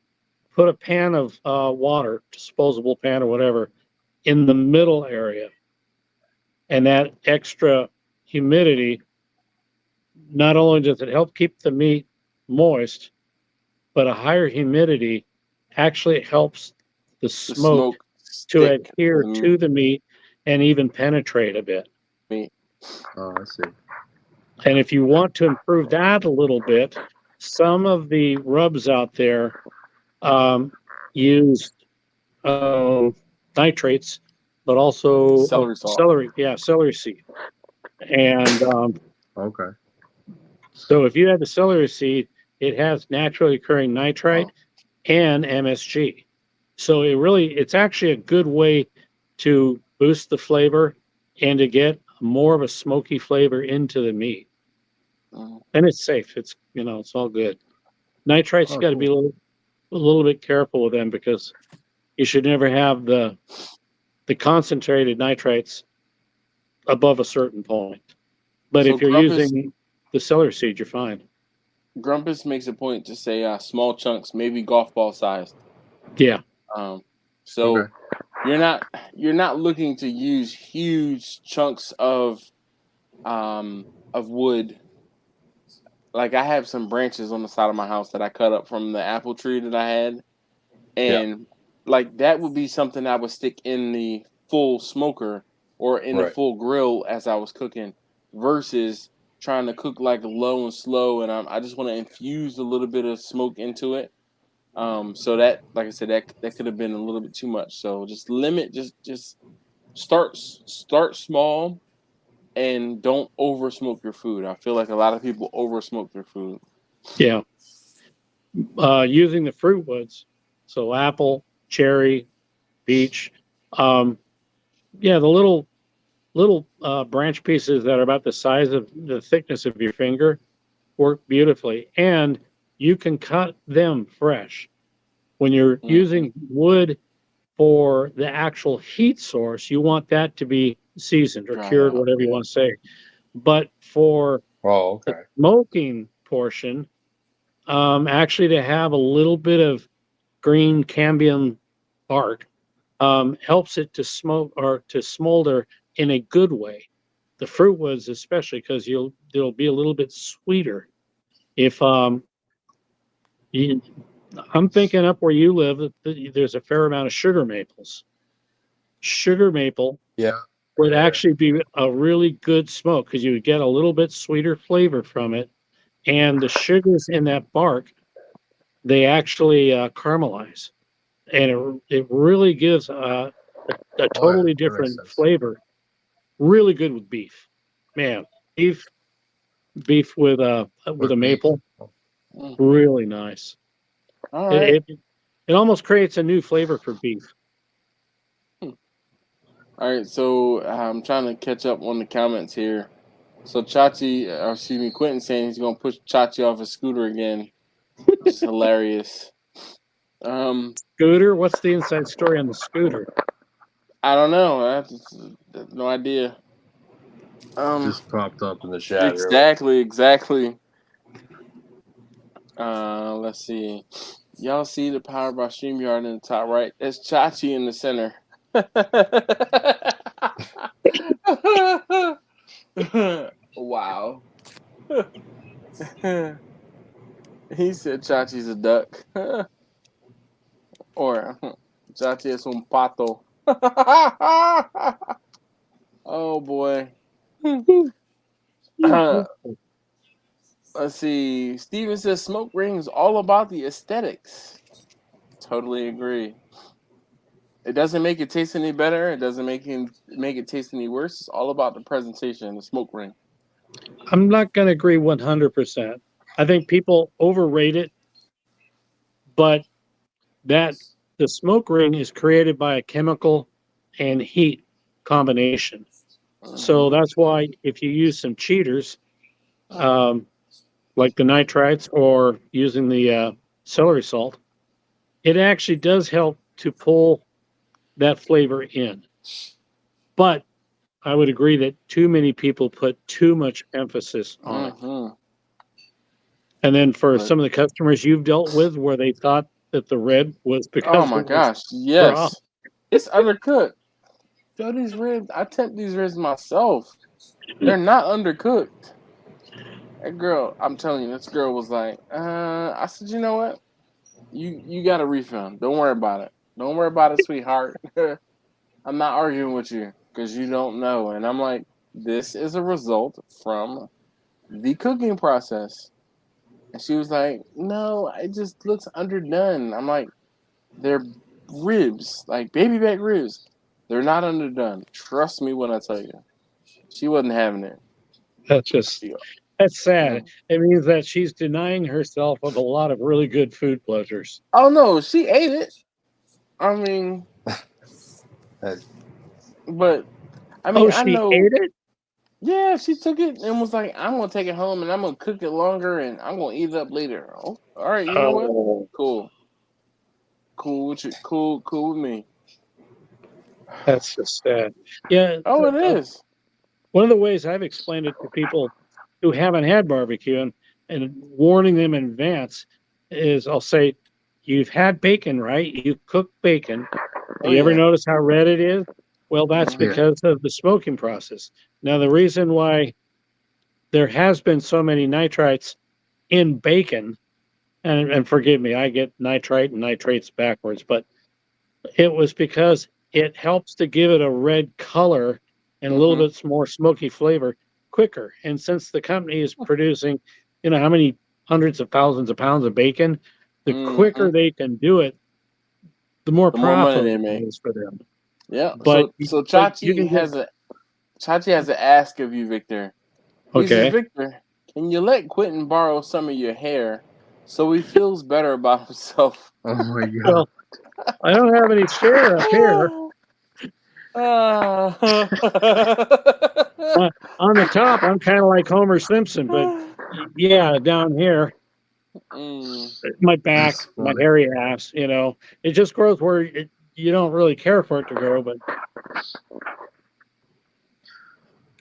put a pan of water, disposable pan or whatever, in the middle area, and that extra humidity, not only does it help keep the meat moist, but a higher humidity actually helps the The smoke to stick adhere to the to the meat and even penetrate a bit. meat. Oh, I see. And if you want to improve that a little bit, some of the rubs out there use nitrates, but also Celery salt. celery seed. And Okay. so if you have the celery seed, it has naturally occurring nitrite and MSG. So it's actually a good way to boost the flavor and to get more of a smoky flavor into the meat. And it's safe. It's all good. Nitrites, you got to be a little bit careful with them, because you should never have the concentrated nitrites above a certain point. But So if you're Grumpus- using the celery seed, you're fine. Grumpus makes a point to say small chunks, maybe golf ball sized. Yeah. So Okay. you're not looking to use huge chunks of wood. Like, I have some branches on the side of my house that I cut up from the apple tree that I had, and like that would be something I would stick in the full smoker or in the Right. full grill as I was cooking, versus trying to cook like low and slow, and I just want to infuse a little bit of smoke into it. So that, like I said, that could have been a little bit too much. So just limit, just start small, and don't over smoke your food. I feel like a lot of people over smoke their food. Yeah. Using the fruit woods, so apple, cherry, peach. The little branch pieces that are about the size of the thickness of your finger work beautifully, and you can cut them fresh. When you're using wood for the actual heat source, you want that to be seasoned or Dry cured, out, whatever you want to say. But for Oh, the okay. smoking portion, actually to have a little bit of green cambium bark helps it to smoke or to smolder in a good way. The fruit woods, especially, because they'll be a little bit sweeter. If I'm thinking up where you live, there's a fair amount of sugar maples. Sugar maple Yeah. would actually be a really good smoke, because you would get a little bit sweeter flavor from it, and the sugars in that bark, they actually caramelize, and it really gives a totally that makes different sense. flavor. Really good with beef, man. Beef with a With maple, beef. really nice. All right. It almost creates a new flavor for beef. All right, so I'm trying to catch up on the comments here. So Quentin saying he's gonna push Chachi off a scooter again, which is hilarious. Scooter? What's the inside story on the scooter? I don't know. I have no idea. Just popped up. In the chat. Exactly. Let's see. Y'all see the power by StreamYard in the top right? That's Chachi in the center. Wow. He said Chachi's a duck. Or Chachi es un pato. Oh boy. Let's see. Steven says smoke rings all about the aesthetics. Totally agree. It doesn't make it taste any better. It doesn't make it taste any worse. It's all about the presentation, the smoke ring. I'm not going to agree 100%. I think people overrate it, but the smoke ring is created by a chemical and heat combination. So that's why if you use some cheaters, like the nitrites or using the celery salt, it actually does help to pull that flavor in. But I would agree that too many people put too much emphasis on it. And then for some of the customers you've dealt with where they thought that the red was because oh my gosh, yes, raw. It's undercooked. Yo, these ribs, I tempt these ribs myself. They're not undercooked. That girl, I'm telling you, this girl was like, I said, you know what? You got a refund. Don't worry about it. Don't worry about it, sweetheart. I'm not arguing with you because you don't know. And I'm like, this is a result from the cooking process. And she was like, no, it just looks underdone. I'm like, they're ribs, like baby back ribs. They're not underdone. Trust me when I tell you. She wasn't having it. That's sad. It means that she's denying herself of a lot of really good food pleasures. Oh no, she ate it. I mean, but I mean, I know. Ate it? Yeah, she took it and was like, "I'm gonna take it home and I'm gonna cook it longer and I'm gonna eat it up later." Oh, all right, you know what? Cool with you. Cool with me. That's just sad. Yeah. Oh, it is. One of the ways I've explained it to people who haven't had barbecue and warning them in advance is I'll say, you've had bacon, right? You cook bacon. You ever notice how red it is? Well, that's because of the smoking process. Now, the reason why there has been so many nitrites in bacon, and forgive me, I get nitrite and nitrates backwards, but it was because it helps to give it a red color and a little bit more smoky flavor quicker. And since the company is producing, how many hundreds of thousands of pounds of bacon, the quicker they can do it, the more profitable it is for them. Yeah. But so Chachi has an ask of you, Victor. He says, Victor, can you let Quentin borrow some of your hair so he feels better about himself? Oh my God. Well, I don't have any hair up here. On the top, I'm kind of like Homer Simpson, but yeah, down here, my back, my hairy ass, it just grows where you don't really care for it to grow. But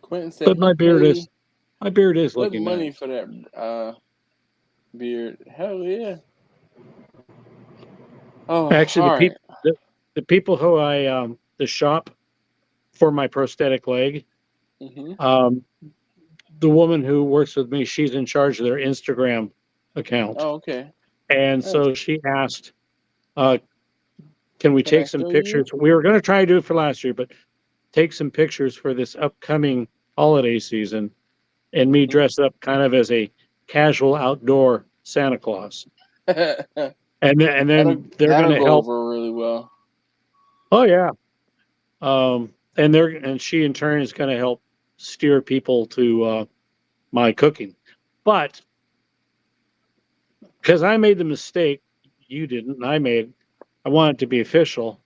Quentin said, my beard is looking money nice. For that beard. Hell yeah. Oh, actually, the people who I the shop for my prosthetic leg, the woman who works with me, she's in charge of their Instagram account. Oh, okay. And so she asked, can we take some pictures? We were going to try to do it for last year, but take some pictures for this upcoming holiday season and me dressed up kind of as a casual outdoor Santa Claus. And then they're going to help over really well. Oh yeah. And she in turn is going to help steer people to my cooking. But because I made the mistake, you didn't, I want it to be official.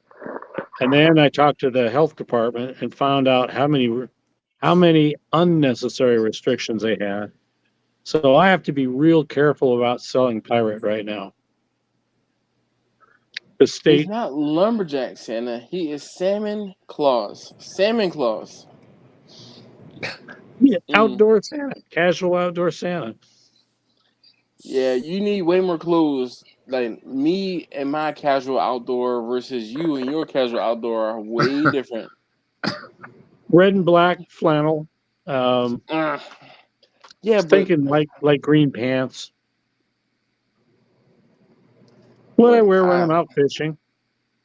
And then I talked to the health department and found out how many unnecessary restrictions they had. So I have to be real careful about selling pirate right now. The He's state, not lumberjack Santa. He is Salmon Claus. Salmon Claus. outdoor Santa, casual outdoor Santa. Yeah, you need way more clothes. Like me and my casual outdoor versus you and your casual outdoor are way different. Red and black flannel. Yeah, but Thinking like green pants. What I wear when I'm out fishing,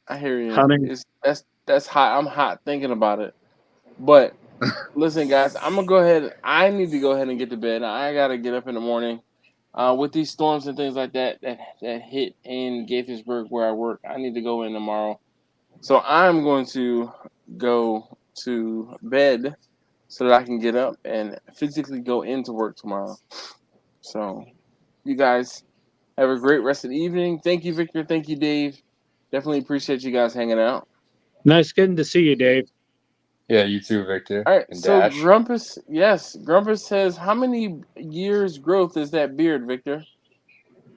I hear you. hunting. That's hot. I'm hot thinking about it. But listen, guys, I'm gonna go ahead. I need to go ahead and get to bed. I gotta get up in the morning. With these storms and things like that hit in Gaithersburg where I work, I need to go in tomorrow. So I'm going to go to bed so that I can get up and physically go into work tomorrow. So you guys have a great rest of the evening. Thank you, Victor. Thank you, Dave. Definitely appreciate you guys hanging out. Nice getting to see you, Dave. Yeah, you too, Victor. All right, And so Dash. Grumpus says, how many years growth is that beard, Victor?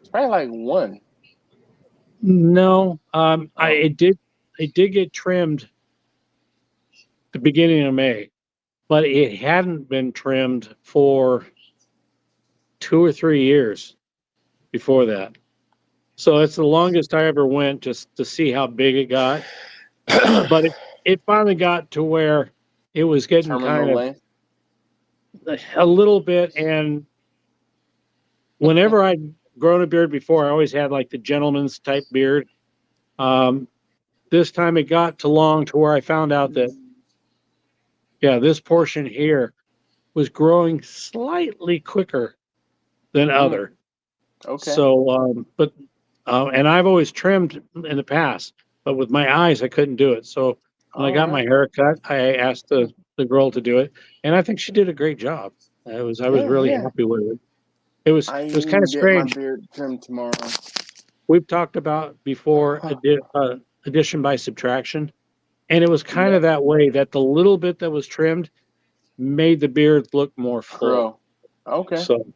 It's probably like 1. No, it did get trimmed the beginning of May, but it hadn't been trimmed for 2 or 3 years before that. So it's the longest I ever went just to see how big it got. But it finally got to where it was getting Terminal kind of length. a little bit. And whenever I'd grown a beard before, I always had like the gentleman's type beard. This time it got too long to where I found out that, this portion here was growing slightly quicker than other. Okay. So, and I've always trimmed in the past, but with my eyes, I couldn't do it. So when I got my hair cut, I asked the girl to do it, and I think she did a great job. I was really happy with it. It was kind of strange. My beard trimmed tomorrow. We've talked about before addition by subtraction, and it was kind of that way, that the little bit that was trimmed made the beard look more full. Okay. So,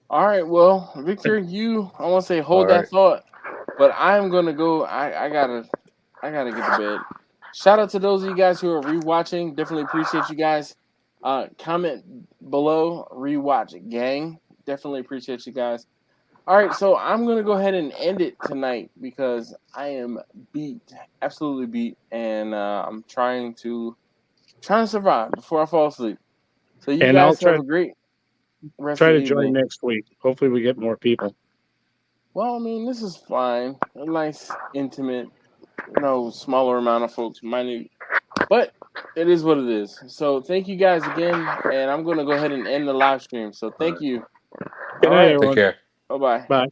all right. Well, Victor, I want to say hold that thought, but I'm gonna go. I gotta get to bed. Shout out to those of you guys who are rewatching. Definitely appreciate you guys. Comment below, rewatch gang. Definitely appreciate you guys. All right, so I'm gonna go ahead and end it tonight because I am beat, absolutely beat, and I'm trying to survive before I fall asleep. So you guys have a great rest of the evening. Join next week. Hopefully, we get more people. Well, I mean, this is fine. A nice, intimate, smaller amount of folks, minute, but it is what it is. So thank you guys again, and I'm gonna go ahead and end the live stream. So thank you. Good night, everyone. Take care. Bye-bye. Bye.